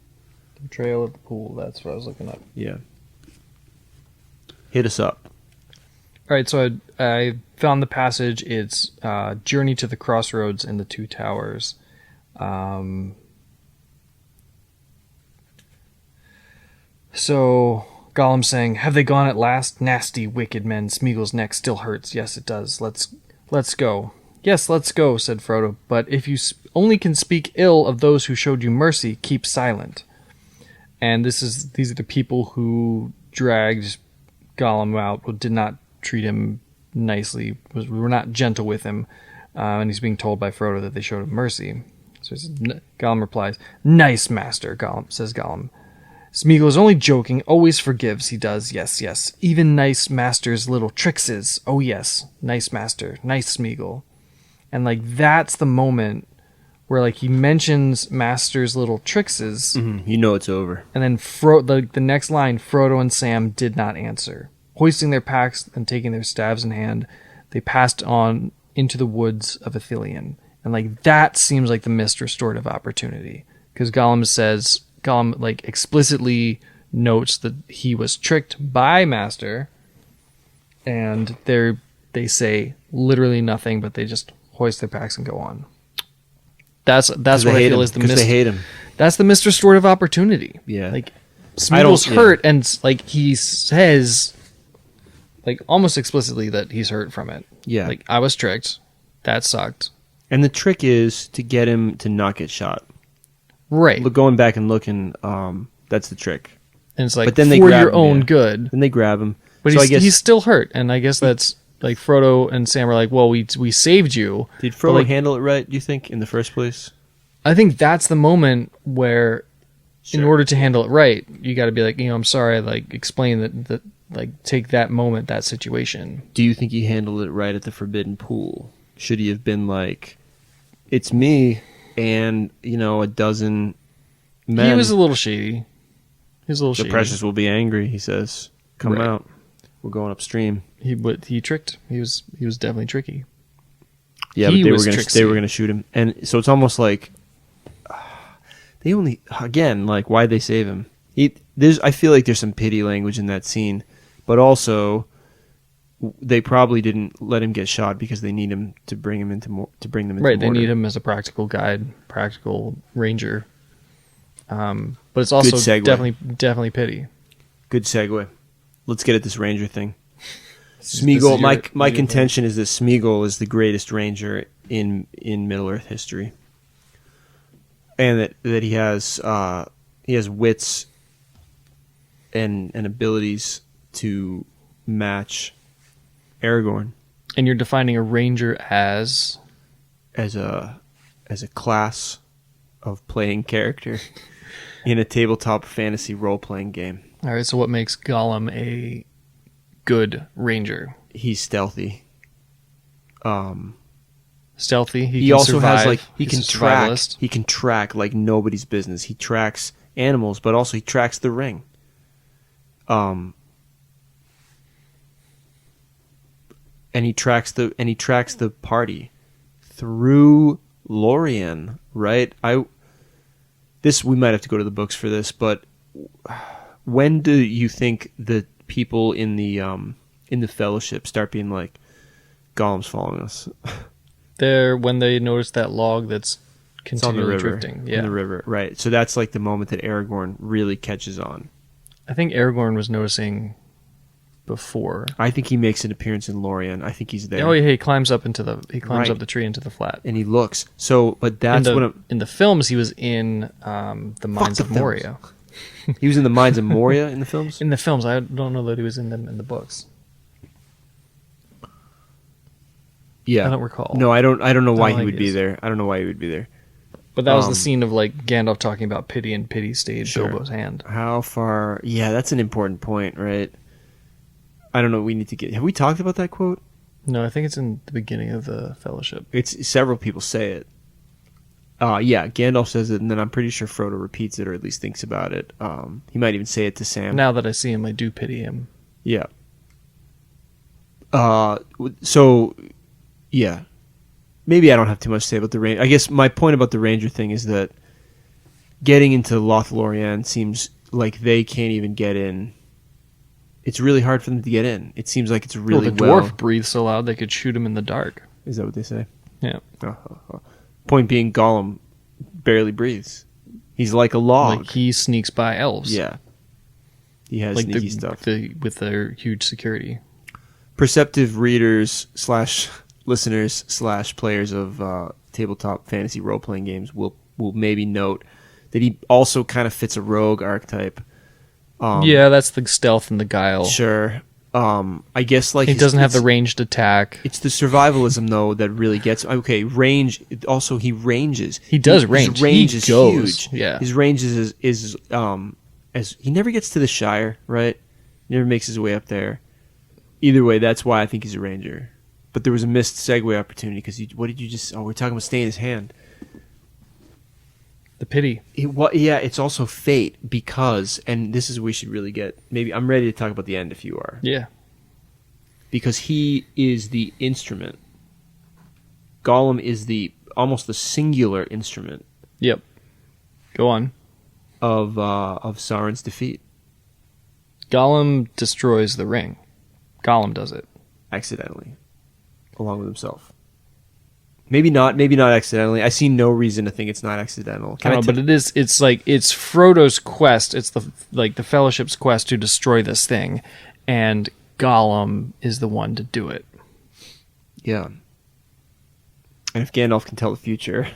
Betrayal at the pool. That's what I was looking up. Yeah. Hit us up. All right, so I found the passage. It's Journey to the Crossroads in the Two Towers. So Gollum saying, "Have they gone at last? Nasty, wicked men. Smeagol's neck still hurts. Yes, it does. Let's go." "Yes, let's go," said Frodo. "But if you only can speak ill of those who showed you mercy, keep silent." And these are the people who dragged Gollum out, who did not treat him nicely, were not gentle with him, and he's being told by Frodo that they showed him mercy. So Gollum replies, "Nice, master," says Gollum. "Smeagol is only joking, always forgives, he does, yes. Even nice master's little trickses. Oh yes, nice master, nice Smeagol." And like that's the moment where like he mentions master's little trickses. Mm-hmm. You know it's over. And then the next line, Frodo and Sam did not answer. Hoisting their packs and taking their staves in hand, they passed on into the woods of Ithilien. And like that seems like the missed restorative opportunity, because Gollum like explicitly notes that he was tricked by Master, and they say literally nothing, but they just hoist their packs and go on. That's what I feel is the missed. They hate him. That's the missed restorative opportunity. Yeah, like Smeagol's hurt, and like he says, like almost explicitly that he's hurt from it. Yeah, like I was tricked. That sucked. And the trick is to get him to not get shot. Right. Going back and looking, that's the trick. And it's like, but then for your own good. Then they grab him. But so he's still hurt. And I guess that's like Frodo and Sam are like, well, we saved you. Did Frodo handle it right, do you think, in the first place? I think that's the moment where, in order to handle it right, you got to be like, I'm sorry, like explain that, like take that moment, that situation. Do you think he handled it right at the Forbidden Pool? Should he have been like, it's me and, a dozen men? He was a little shady. The Precious will be angry, he says. Come out. We're going upstream. He tricked. He was definitely tricky. Yeah, but they were going to shoot him. And so it's almost like they only, again, like why'd they save him? I feel like there's some pity language in that scene, but also they probably didn't let him get shot because they need him to bring them into Right, they need him as a practical guide, practical ranger. But it's also definitely pity. Good segue. Let's get at this ranger thing. Smeagol. My contention is that Smeagol is the greatest ranger in Middle Earth history, and that he has wits and abilities to match Aragorn. And you're defining a ranger as a class of playing character in a tabletop fantasy role-playing game. All right, so what makes Gollum a good ranger? He's stealthy. Stealthy. He also has he can track like nobody's business. He tracks animals, but also he tracks the ring. And he tracks the party through Lorien, right? We might have to go to the books for this, but when do you think the people in the Fellowship start being like, Gollum's following us? When they notice that log that's continually drifting. In the river, right. So that's like the moment that Aragorn really catches on. I think Aragorn was noticing before. I think he makes an appearance in Lorien. I think he's there. Oh yeah, he climbs up up the tree into the flat. And he looks. So, but that's In the films, he was in the Mines of Moria. He was in the Mines of Moria in the films? In the films, I don't know that he was in them in the books. Yeah. I don't recall. No, I don't know why he would he be is. there. I don't know why he would be there. But that was the scene of like Gandalf talking about pity, and pity stayed Sure. Bilbo's hand. How far? Yeah, that's an important point, right? I don't know. We need to get. Have we talked about that quote? No, I think it's in the beginning of the Fellowship. It's several people say it. Yeah, Gandalf says it, and then I'm pretty sure Frodo repeats it, or at least thinks about it. He might even say it to Sam. Now that I see him, I do pity him. Yeah. So, yeah. Maybe I don't have too much to say about the Ranger. I guess my point about the Ranger thing is that getting into Lothlorien seems like they can't even get in. It's really hard for them to get in. It seems like it's really the dwarf breathes so loud they could shoot him in the dark. Is that what they say? Yeah. Point being, Gollum barely breathes. He's like a log. Like he sneaks by elves. Yeah. He has like sneaky stuff. With their huge security. Perceptive readers / listeners / players of tabletop fantasy role-playing games will maybe note that he also kind of fits a rogue archetype. Yeah, that's the stealth and the guile. Sure. I guess like he doesn't have the ranged attack. It's the survivalism though that really gets range. Also, he ranges. He does range. His range he is goes. huge. Yeah. His range is as he never gets to the Shire, right? He never makes his way up there. Either way, that's why I think he's a ranger. But there was a missed segue opportunity because what did you just? Oh, we're talking about staying his hand. The pity. It's also fate because, and this is where we should really get. Maybe I'm ready to talk about the end if you are. Yeah. Because he is the instrument. Gollum is almost the singular instrument. Yep. Go on. Of Sauron's defeat. Gollum destroys the ring. Gollum does it accidentally, along with himself. Maybe not accidentally. I see no reason to think it's not accidental. But it is. It's like it's Frodo's quest. It's the Fellowship's quest to destroy this thing, and Gollum is the one to do it. Yeah. And if Gandalf can tell the future,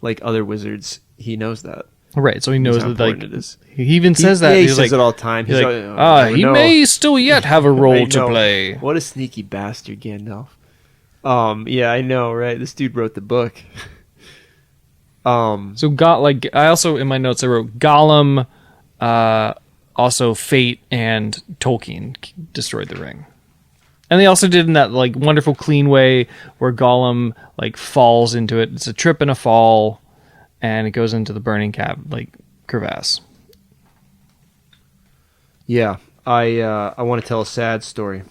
like other wizards, he knows that. Right. So he knows how that. Like it is. He even says that. He says it all the time. He's like, he may still yet have a role to play. What a sneaky bastard, Gandalf. Yeah, I know, right? This dude wrote the book. So I also in my notes I wrote Gollum, also Fate and Tolkien destroyed the ring, and they also did in that like wonderful clean way where Gollum like falls into it. It's a trip and a fall, and it goes into the burning crevasse. Yeah, I want to tell a sad story.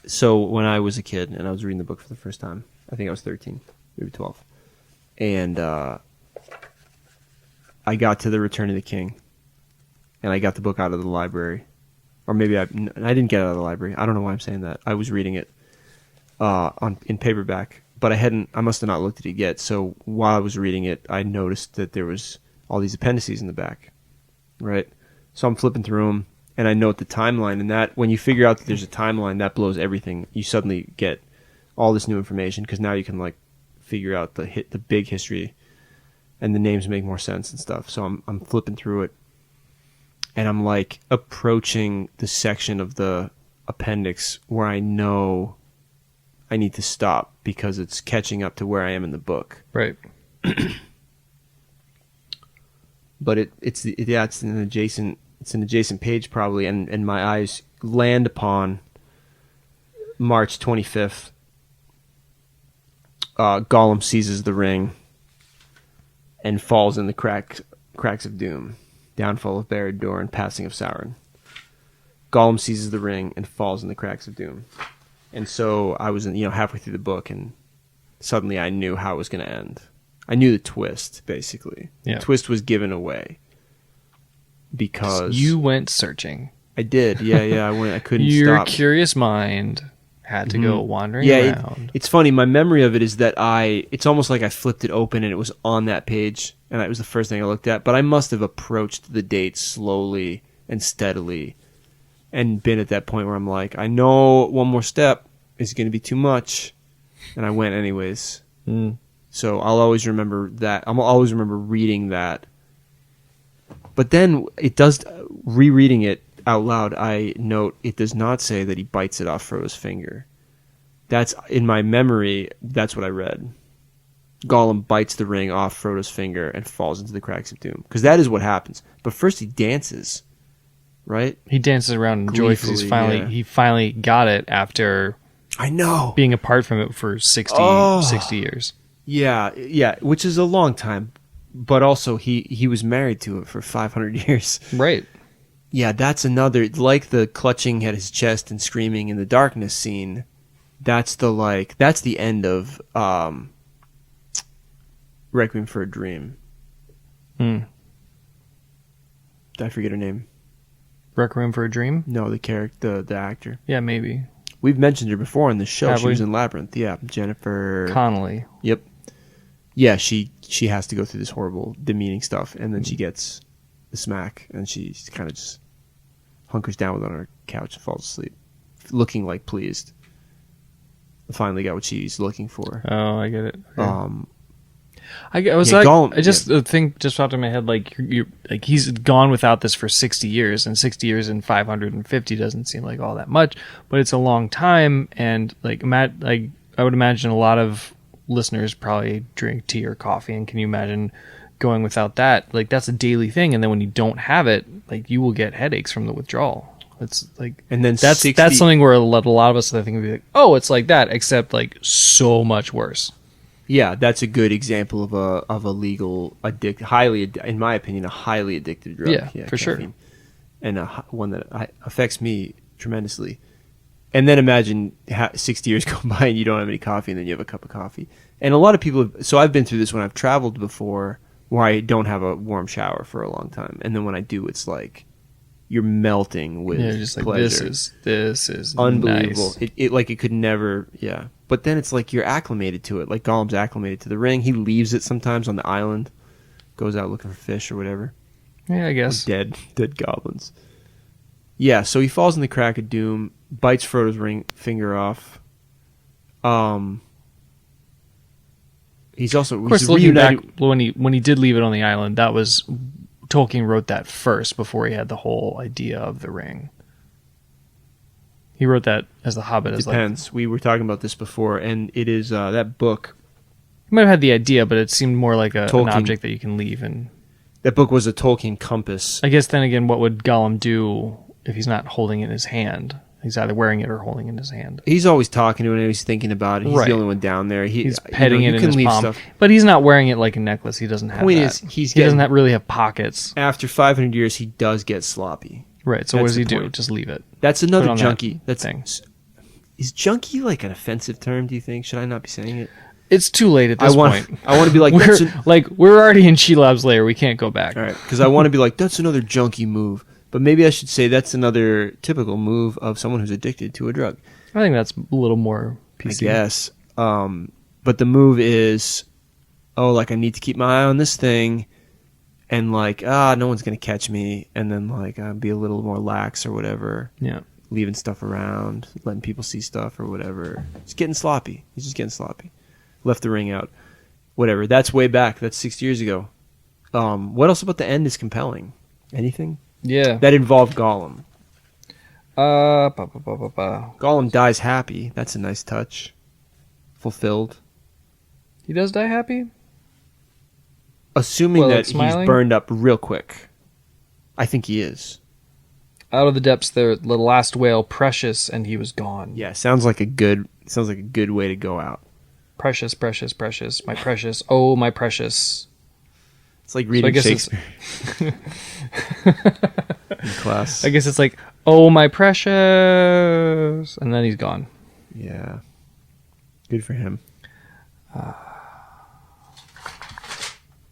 So when I was a kid and I was reading the book for the first time, I think I was 13, maybe 12, and I got to the Return of the King, and I got the book out of the library, or maybe I didn't get it out of the library. I don't know why I'm saying that. I was reading it in paperback, but I must have not looked at it yet. So while I was reading it, I noticed that there was all these appendices in the back, right? So I'm flipping through them. And I note the timeline, and that when you figure out that there's a timeline, that blows everything. You suddenly get all this new information because now you can like figure out the big history, and the names make more sense and stuff. So I'm flipping through it, and I'm like approaching the section of the appendix where I know I need to stop because it's catching up to where I am in the book. Right. But it's an adjacent. It's an adjacent page probably, and my eyes land upon March 25th. Gollum seizes the ring and falls in the cracks of doom. Downfall of Barad-dûr and passing of Sauron. Gollum seizes the ring and falls in the cracks of doom. And so I was halfway through the book, and suddenly I knew how it was going to end. I knew the twist, basically. Yeah. The twist was given away. Because you went searching. I did, yeah. I couldn't stop. Your curious mind had to go wandering around. It's funny. My memory of it is that it's almost like I flipped it open and it was on that page, and it was the first thing I looked at. But I must have approached the date slowly and steadily, and been at that point where I'm like, I know one more step is going to be too much, and I went anyways. So I'll always remember that. I'll always remember reading that. But then it does, rereading it out loud, I note it does not say that he bites it off Frodo's finger. That's, in my memory, that's what I read. Gollum bites the ring off Frodo's finger and falls into the cracks of doom. Because that is what happens. But first he dances, right? He dances around in joy because he finally got it after I know being apart from it for 60 years. Yeah, which is a long time. But also he was married to it for 500 years. Right. Yeah, that's another, like the clutching at his chest and screaming in the darkness scene. That's the end of Requiem for a Dream. Did I forget her name? Requiem for a Dream? No, the actor. Yeah, maybe. We've mentioned her before on the show. Have She we? was in Labyrinth. Yeah, Jennifer Connelly. Yep. Yeah, she has to go through this horrible, demeaning stuff, and then she gets the smack, and she kind of just hunkers down on her couch and falls asleep, looking like pleased. Finally got what she's looking for. Oh, I get it. Okay. Gollum, the thing just popped in my head, like you're like he's gone without this for 60 years, and 60 years in 550 doesn't seem like all that much, but it's a long time, and like I would imagine a lot of listeners probably drink tea or coffee, and can you imagine going without that? Like that's a daily thing, and then when you don't have it, like you will get headaches from the withdrawal. It's like, and then that's something where a lot of us I think would be like, oh, it's like that, except like so much worse. Yeah, that's a good example of a legal in my opinion, a highly addictive drug. Yeah, for caffeine. sure, and one that affects me tremendously. And then imagine 60 years go by and you don't have any coffee, and then you have a cup of coffee. And a lot of people, so I've been through this when I've traveled before, where I don't have a warm shower for a long time, and then when I do, it's like you're melting with just like pleasure. This is unbelievable. Nice. It could never, yeah. But then it's like you're acclimated to it. Like Gollum's acclimated to the ring. He leaves it sometimes on the island, goes out looking for fish or whatever. Yeah, I guess. Dead goblins. Yeah, so he falls in the crack of doom, bites Frodo's finger off. He's also, of course, looking back when he did leave it on the island, that was Tolkien wrote that first before he had the whole idea of the ring. He wrote that as The Hobbit. Depends. We were talking about this before, and it is that book. He might have had the idea, but it seemed more like an object that you can leave. And that book was a Tolkien compass. I guess then again, what would Gollum do if he's not holding it in his hand? He's either wearing it or holding it in his hand. He's always talking to it, and he's thinking about it. He's the only one down there. He's petting it in his palm. Stuff. But he's not wearing it like a necklace. He doesn't have Point that. Is, he doesn't really have pockets. After 500 years, he does get sloppy. Right, so what does he do? Just leave it. That's another junkie. That's thing. Is junkie like an offensive term, do you think? Should I not be saying it? It's too late at this point. I want to be like... we're already in Shelob's lair. We can't go back. All right, because I want to be like, that's another junkie move. But maybe I should say that's another typical move of someone who's addicted to a drug. I think that's a little more PC. I guess. But the move is, I need to keep my eye on this thing, and no one's going to catch me, and then be a little more lax or whatever. Yeah. Leaving stuff around, letting people see stuff or whatever. He's getting sloppy. He's just getting sloppy. Left the ring out. Whatever. That's way back. That's 6 years ago. What else about the end is compelling? Anything? Yeah. That involved Gollum. Gollum Gollum dies happy. That's a nice touch. Fulfilled. He does die happy? Assuming that he's burned up real quick. I think he is. Out of the depths there, the last whale, precious, and he was gone. Yeah, sounds like a good way to go out. Precious, precious, precious, my precious, oh my precious. It's like reading Shakespeare in class. I guess it's like, oh my precious, and then he's gone. Yeah, good for him.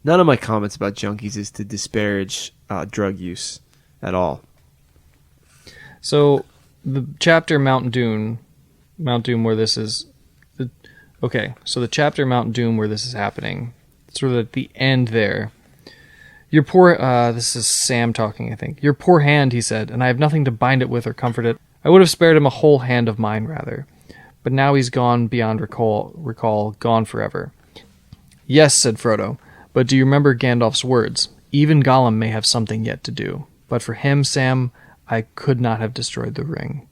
None of my comments about junkies is to disparage drug use at all. So the chapter Mount Doom where this is... so the chapter Mount Doom where this is happening, sort of at the end there, Your poor, this is Sam talking, I think. Your poor hand, he said, and I have nothing to bind it with or comfort it. I would have spared him a whole hand of mine, rather. But now he's gone beyond recall, gone forever. Yes, said Frodo, but do you remember Gandalf's words? Even Gollum may have something yet to do. But for him, Sam, I could not have destroyed the ring.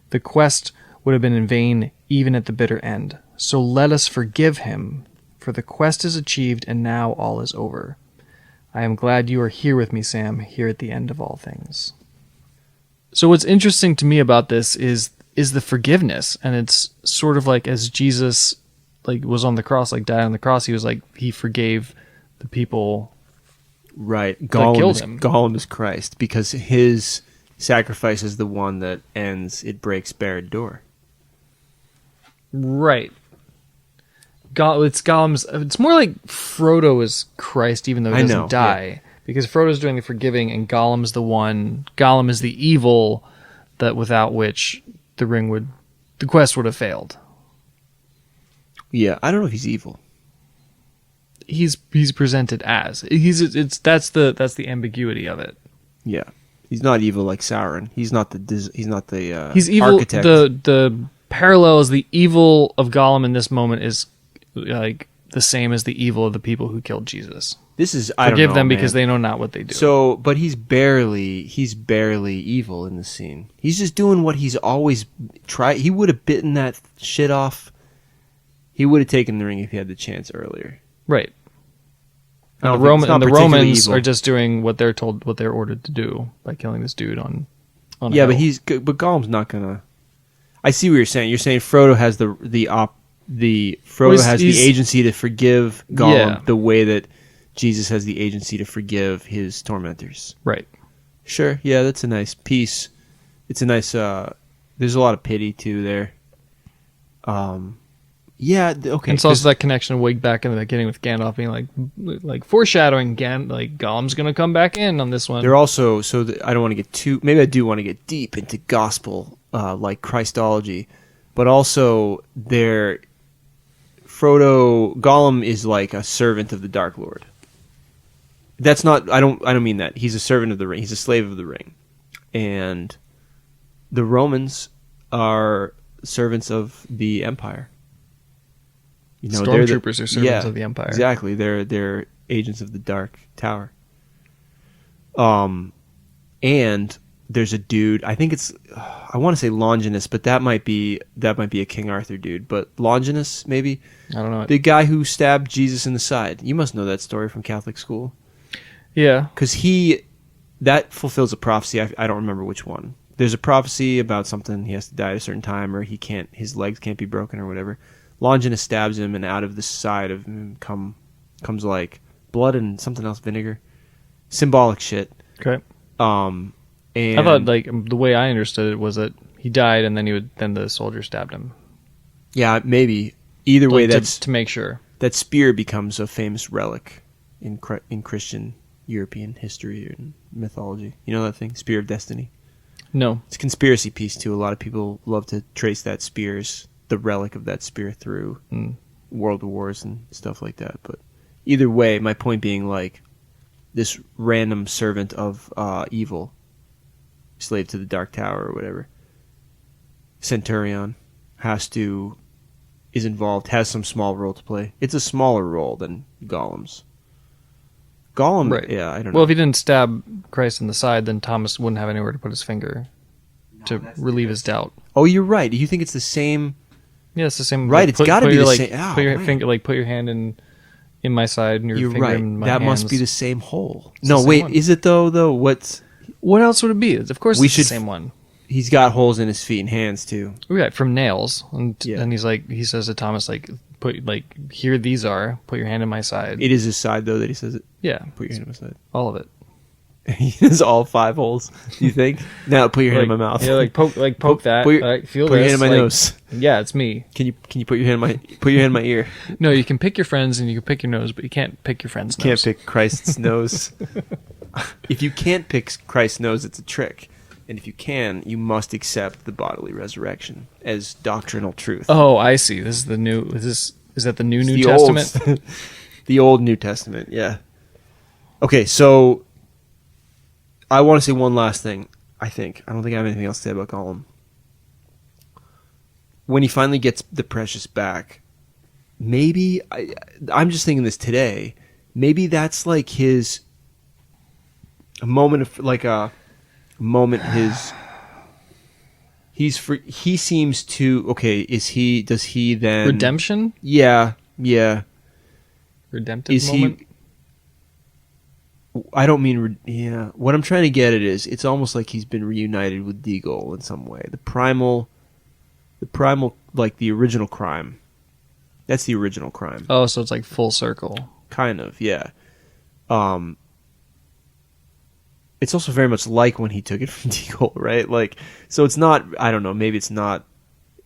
The quest would have been in vain even at the bitter end. So let us forgive him, for the quest is achieved and now all is over. I am glad you are here with me, Sam, here at the end of all things. So what's interesting to me about this is the forgiveness, and it's sort of like as Jesus was on the cross, died on the cross, he forgave the people. Right. Killed him. Gollum is Christ because his sacrifice is the one that ends, it breaks Barad Dûr. Right. It's Gollum's. It's more like Frodo is Christ, even though he doesn't die, because Frodo's doing the forgiving, and Gollum's the one. Gollum is the evil that without which the quest would have failed. Yeah, I don't know if he's evil. He's presented as that's the ambiguity of it. Yeah, he's not evil like Sauron. He's not the he's evil. Architect. The parallel is the evil of Gollum in this moment is like the same as the evil of the people who killed Jesus. This is forgive them because they know not what they do. So, but he's barely evil in the scene. He's just doing what he's always tried. He would have bitten that shit off. He would have taken the ring if he had the chance earlier. Right. And the Romans are just doing what they're told, what they're ordered to do by killing this dude on. Yeah, but Gollum's not gonna. I see what you're saying. You're saying Frodo has the agency to forgive Gollum the way that Jesus has the agency to forgive his tormentors. Right. Sure. Yeah, that's a nice piece. It's a nice. There's a lot of pity too there. Yeah. Okay. And it's also that connection way back in the beginning with Gandalf being like foreshadowing Gollum's gonna come back in on this one. They're also I don't want to get too. Maybe I do want to get deep into gospel, like Christology, but also Gollum is like a servant of the Dark Lord. That's not. I don't mean that. He's a servant of the ring. He's a slave of the ring, and the Romans are servants of the Empire. Stormtroopers are servants of the Empire. Exactly. They're agents of the Dark Tower. And there's a dude. I think I want to say Longinus, but that might be a King Arthur dude. But Longinus, maybe. I don't know. The guy who stabbed Jesus in the side. You must know that story from Catholic school. Yeah. Because that fulfills a prophecy. I don't remember which one. There's a prophecy about something. He has to die at a certain time, or his legs can't be broken, or whatever. Longinus stabs him, and out of the side of him comes like blood and something else, vinegar, symbolic shit. Okay. And I thought the way I understood it was that he died, and then the soldier stabbed him. Yeah, maybe. Either way, that's to make sure that spear becomes a famous relic in Christian European history and mythology. You know that thing, Spear of Destiny? No. It's a conspiracy piece too. A lot of people love to trace that spear's the relic of that spear through world wars and stuff like that. But either way, my point being, like, this random servant of evil, slave to the Dark Tower or whatever, Centurion, is involved, has some small role to play. It's a smaller role than Gollum's. Gollum, right. Yeah, I don't know. Well, if he didn't stab Christ in the side, then Thomas wouldn't have anywhere to put his finger to relieve his doubt. Oh, you're right. Do you think it's the same? Yeah, it's the same. Right, it's got to be the same. Oh, put your finger, put your hand in my side, and your you're finger right. in my That hands. must be the same hole. It's no, wait, is it though? What else would it be? Of course, it's the same one. He's got holes in his feet and hands too. Right, from nails, and he says to Thomas, here these are. Put your hand in my side. It is his side though that he says it. Yeah, put your hand in my side. All of it. He has all 5 holes. Do you think? Now put your hand in my mouth. Yeah, poke that. Feel this. Put your hand in my nose. Yeah, it's me. Can you put your hand in my ear? No, you can pick your friends and you can pick your nose, but you can't pick your friend's nose. Can't pick Christ's nose. If you can't pick Christ's nose, it's a trick. And if you can, you must accept the bodily resurrection as doctrinal truth. Oh, I see. This is the new. Is that the New the Testament? The old New Testament. Yeah. Okay, so I want to say one last thing. I don't think I have anything else to say about Gollum. When he finally gets the Precious back, maybe I'm just thinking this today. Maybe that's like his a moment of like a moment his he seems to does he then Redemption? Yeah. Redemptive Is moment? he I don't mean what I'm trying to get at is it's almost like he's been reunited with Deagle in some way. The primal like the original crime. That's the original crime. Oh, so it's like full circle. Kind of, yeah. It's also very much like when he took it from Deagle, right? Like, so it's not. I don't know. Maybe it's not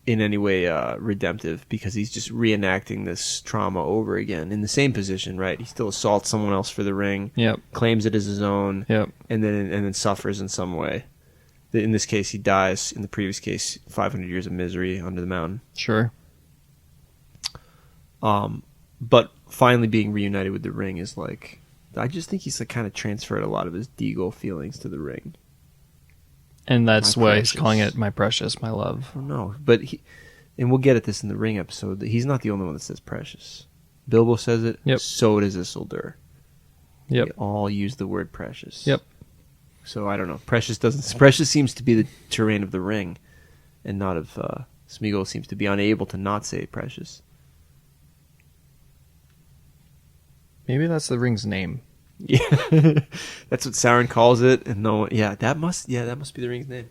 in any way redemptive because he's just reenacting this trauma over again in the same position, right? He still assaults someone else for the ring. Yep. Claims it as his own. Yep. And then suffers in some way. In this case, he dies. In the previous case, 500 years of misery under the mountain. Sure. But finally being reunited with the ring is like, I just think he's like kind of transferred a lot of his Deagle feelings to the ring. And that's My why precious. he's calling it my precious, my love. I don't know, but and we'll get at this in the ring episode. That he's not the only one that says precious. Bilbo says it. Yep. So does Isildur. Yep. They all use the word precious. Yep. So I don't know. Precious seems to be the terrain of the ring, and not of Smeagol seems to be unable to not say precious. Maybe that's the ring's name. Yeah, that's what Sauron calls it, and no, that must be the ring's name.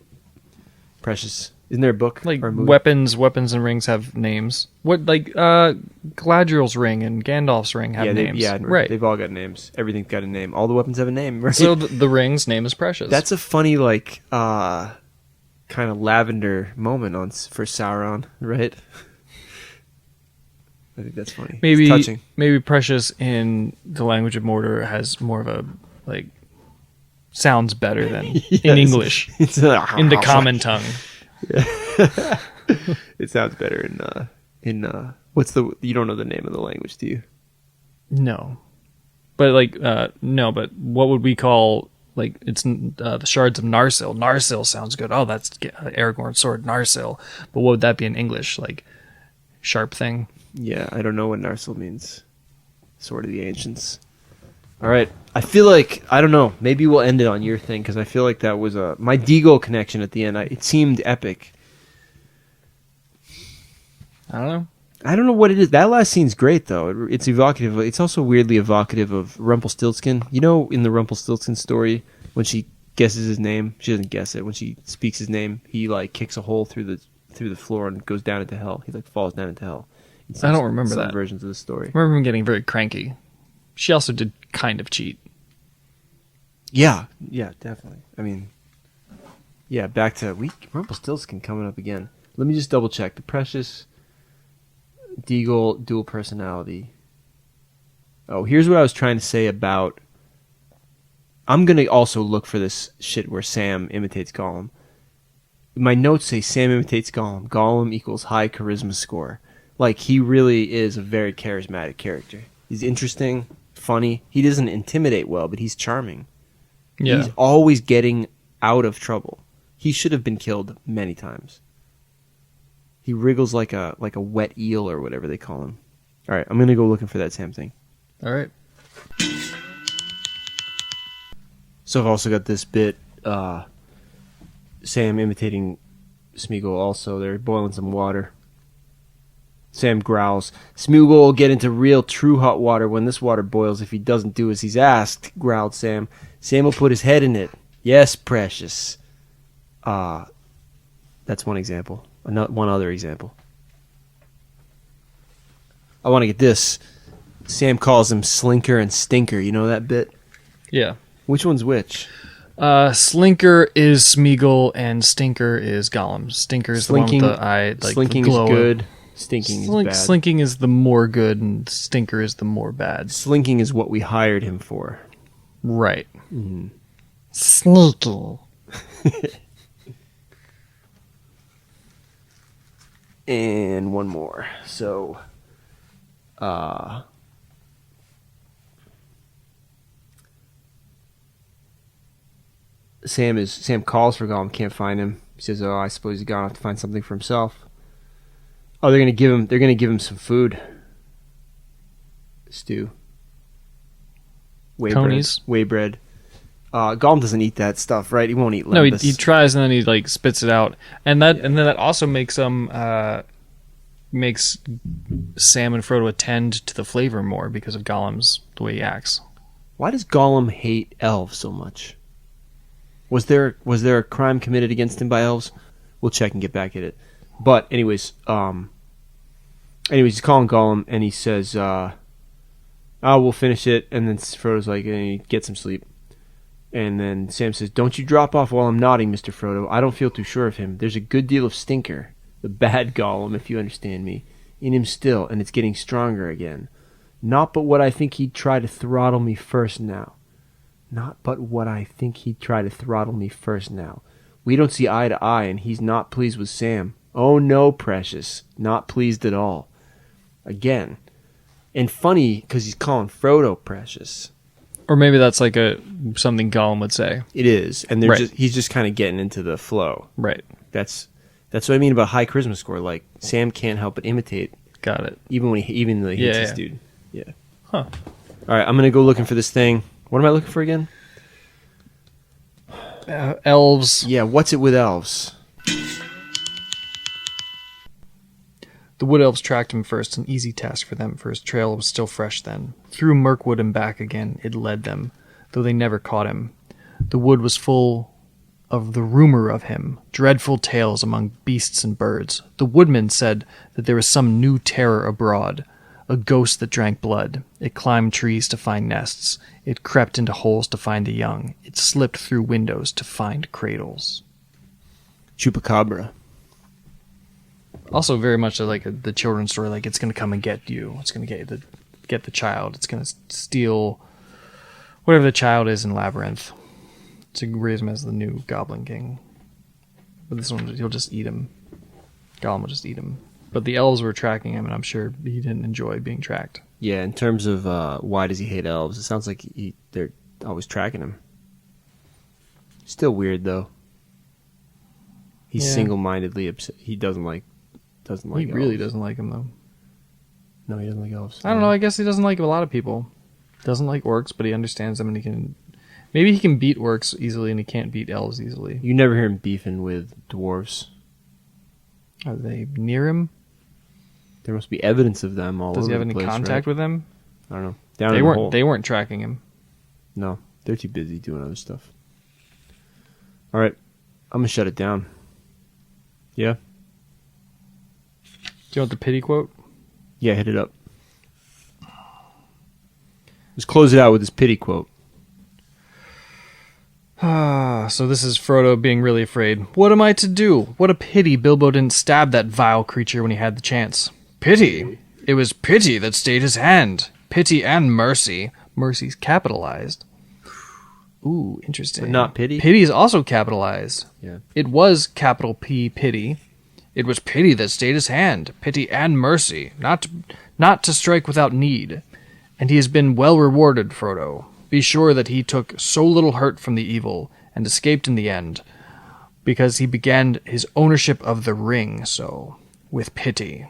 Precious. Isn't there a book Like or a movie? weapons and rings have names. What like Galadriel's ring and Gandalf's ring have names. Right. They've all got names. Everything's got a name. All the weapons have a name. Right? So the ring's name is Precious. That's a funny like kind of lavender moment for Sauron, right? I think that's funny. maybe It's touching. maybe Precious in the language of Mordor has more of a like sounds better than in English. It's In the common tongue. It sounds better in what's the you don't know the name of the language, do you? No. But like no, but what would we call like it's the shards of Narsil. Narsil sounds good. Oh, that's Aragorn's sword, Narsil. But what would that be in English? Like sharp thing? Yeah, I don't know what Narsil means. Sword of the Ancients. All right. I feel like, I don't know, maybe we'll end it on your thing, because I feel like that was my Deagle connection at the end. It seemed epic. I don't know. I don't know what it is. That last scene's great, though. It's evocative. It's also weirdly evocative of Rumpelstiltskin. You know, in the Rumpelstiltskin story, when she guesses his name, she doesn't guess it. When she speaks his name, he, like, kicks a hole through the floor and goes down into hell. He, like, falls down into hell. I don't remember some that. versions of the story. I remember him getting very cranky. She also did kind of cheat. Yeah, definitely. I mean, yeah, back to Rumpelstiltskin coming up again. Let me just double check. The Precious, Deagle, dual personality. Oh, here's what I was trying to say about... I'm going to also look for this shit where Sam imitates Gollum. My notes say Sam imitates Gollum. Gollum equals high charisma score. Like, he really is a very charismatic character. He's interesting, funny. He doesn't intimidate well, but he's charming. Yeah. He's always getting out of trouble. He should have been killed many times. He wriggles like a wet eel or whatever they call him. All right, I'm going to go looking for that Sam thing. All right. So I've also got this bit, Sam imitating Smeagol also. They're boiling some water. Sam growls, Smeagol will get into real true hot water when this water boils if he doesn't do as he's asked, growled Sam. Sam will put his head in it. Yes, precious. That's one example. One other example. I want to get this. Sam calls him Slinker and Stinker. You know that bit? Yeah. Which one's which? Slinker is Smeagol and Stinker is Gollum. Stinker is the one with the eye, like Slinking the glow. is good. Stinking is bad. Slinking is the more good, and Stinker is the more bad. Slinking is what we hired him for. Right. Mm-hmm. Sneaky. And one more. So, Sam calls for Gollum, can't find him. He says, "Oh, I suppose he's gone off to find something for himself." Oh, they're gonna give him some food. Stew. Conies. Whey bread. Gollum doesn't eat that stuff, right? He won't eat No, lettuce. he tries and then he like spits it out, and then that also makes makes Sam and Frodo attend to the flavor more because of Gollum's the way he acts. Why does Gollum hate elves so much? Was there a crime committed against him by elves? We'll check and get back at it. But anyways, he's calling Gollum and he says, "Oh, we'll finish it." And then Frodo's like, "Get some sleep." And then Sam says, "Don't you drop off while I'm nodding, Mr. Frodo. I don't feel too sure of him. There's a good deal of stinker, the bad Gollum, if you understand me, in him still, and it's getting stronger again. Not but what I think he'd try to throttle me first now. Not but what I think he'd try to throttle me first now. We don't see eye to eye, and he's not pleased with Sam. Oh no, precious, not pleased at all." Again. And funny, because he's calling Frodo precious. Or maybe that's like something Gollum would say. It is, and Right. he's just kind of getting into the flow. Right. That's what I mean about high charisma score. Like, Sam can't help but imitate, Got it. even though he hates this Yeah. dude. Yeah. Huh. All right, I'm gonna go looking for this thing. What am I looking for again? Elves. Yeah, what's it with elves? The wood elves tracked him first, an easy task for them, for his trail was still fresh then. Through Mirkwood and back again it led them, though they never caught him. The wood was full of the rumor of him, dreadful tales among beasts and birds. The woodmen said that there was some new terror abroad, a ghost that drank blood. It climbed trees to find nests. It crept into holes to find the young. It slipped through windows to find cradles. Chupacabra. Also, very much like the children's story, like it's going to come and get you. It's going to get the child. It's going to steal whatever the child is in Labyrinth to raise him as the new Goblin King. But this one, he'll just eat him. Gollum will just eat him. But the elves were tracking him, and I'm sure he didn't enjoy being tracked. Yeah, in terms of why does he hate elves, it sounds like they're always tracking him. Still weird though. He's single-mindedly upset. He doesn't like elves. He really doesn't like him though. No, he doesn't like elves. I don't know. I guess he doesn't like a lot of people. Doesn't like orcs, but he understands them, and he can. Maybe he can beat orcs easily, and he can't beat elves easily. You never hear him beefing with dwarves. Are they near him? There must be evidence of them all over Does he have the any place, contact right? with them? I don't know. Down in the hole. They weren't tracking him. No, they're too busy doing other stuff. All right, I'm gonna shut it down. Yeah, Do you want the pity quote? yeah, hit it up. Let's close it out with this pity quote. So this is Frodo being really afraid. What am I to do? What a pity Bilbo didn't stab that vile creature when he had the chance. Pity? It was pity that stayed his hand. Pity and mercy. Mercy's capitalized. Ooh, interesting. But not pity? Pity is also capitalized. Yeah. It was capital P, pity. It was pity that stayed his hand. Pity and mercy. Not to strike without need. And he has been well rewarded, Frodo. Be sure that he took so little hurt from the evil, and escaped in the end, because he began his ownership of the ring so, with pity.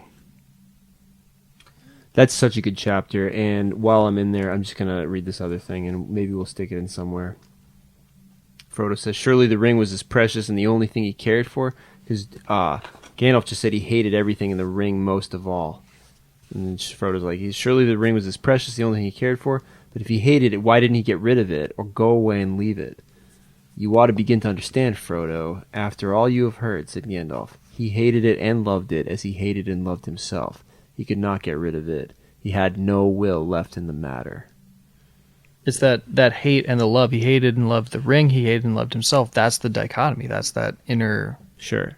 That's such a good chapter, and while I'm in there, I'm just gonna read this other thing, and maybe we'll stick it in somewhere. Frodo says, "Surely the ring was as precious and the only thing he cared for," because Gandalf just said he hated everything in the ring most of all. And then Frodo's like, "Surely the ring was as precious, the only thing he cared for. But if he hated it, why didn't he get rid of it, or go away and leave it? You ought to begin to understand, Frodo. After all you have heard," said Gandalf, "he hated it and loved it as he hated and loved himself. He could not get rid of it. He had no will left in the matter." It's that hate and the love. He hated and loved the ring. He hated and loved himself. That's the dichotomy. That's that inner... Sure.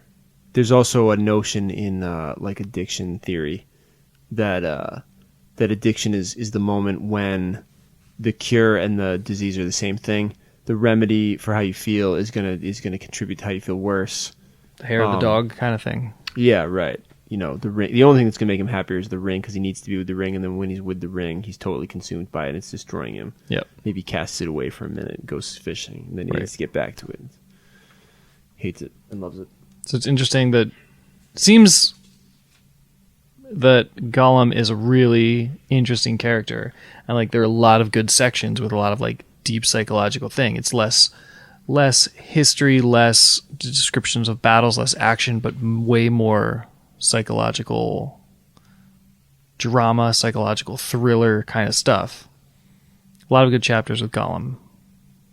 There's also a notion in like addiction theory that that addiction is the moment when the cure and the disease are the same thing. The remedy for how you feel is gonna contribute to how you feel worse. The hair of the dog kind of thing. Yeah, right. the ring. The only thing that's gonna make him happier is the ring, because he needs to be with the ring. And then when he's with the ring, he's totally consumed by it. And it's destroying him. Yep. Maybe casts it away for a minute, and goes fishing, and then he Right. needs to get back to it. Hates it and loves it. So it's interesting that it seems that Gollum is a really interesting character, and like there are a lot of good sections with a lot of like deep psychological thing. It's less history, less descriptions of battles, less action, but way more psychological drama, psychological thriller kind of stuff. A lot of good chapters with Gollum.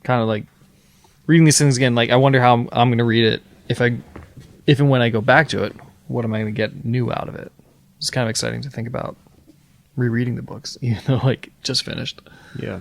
Kind of like reading these things again, like I wonder how I'm going to read it if and when I go back to it. What am I going to get new out of it? It's kind of exciting to think about rereading the books, even though like just finished. Yeah.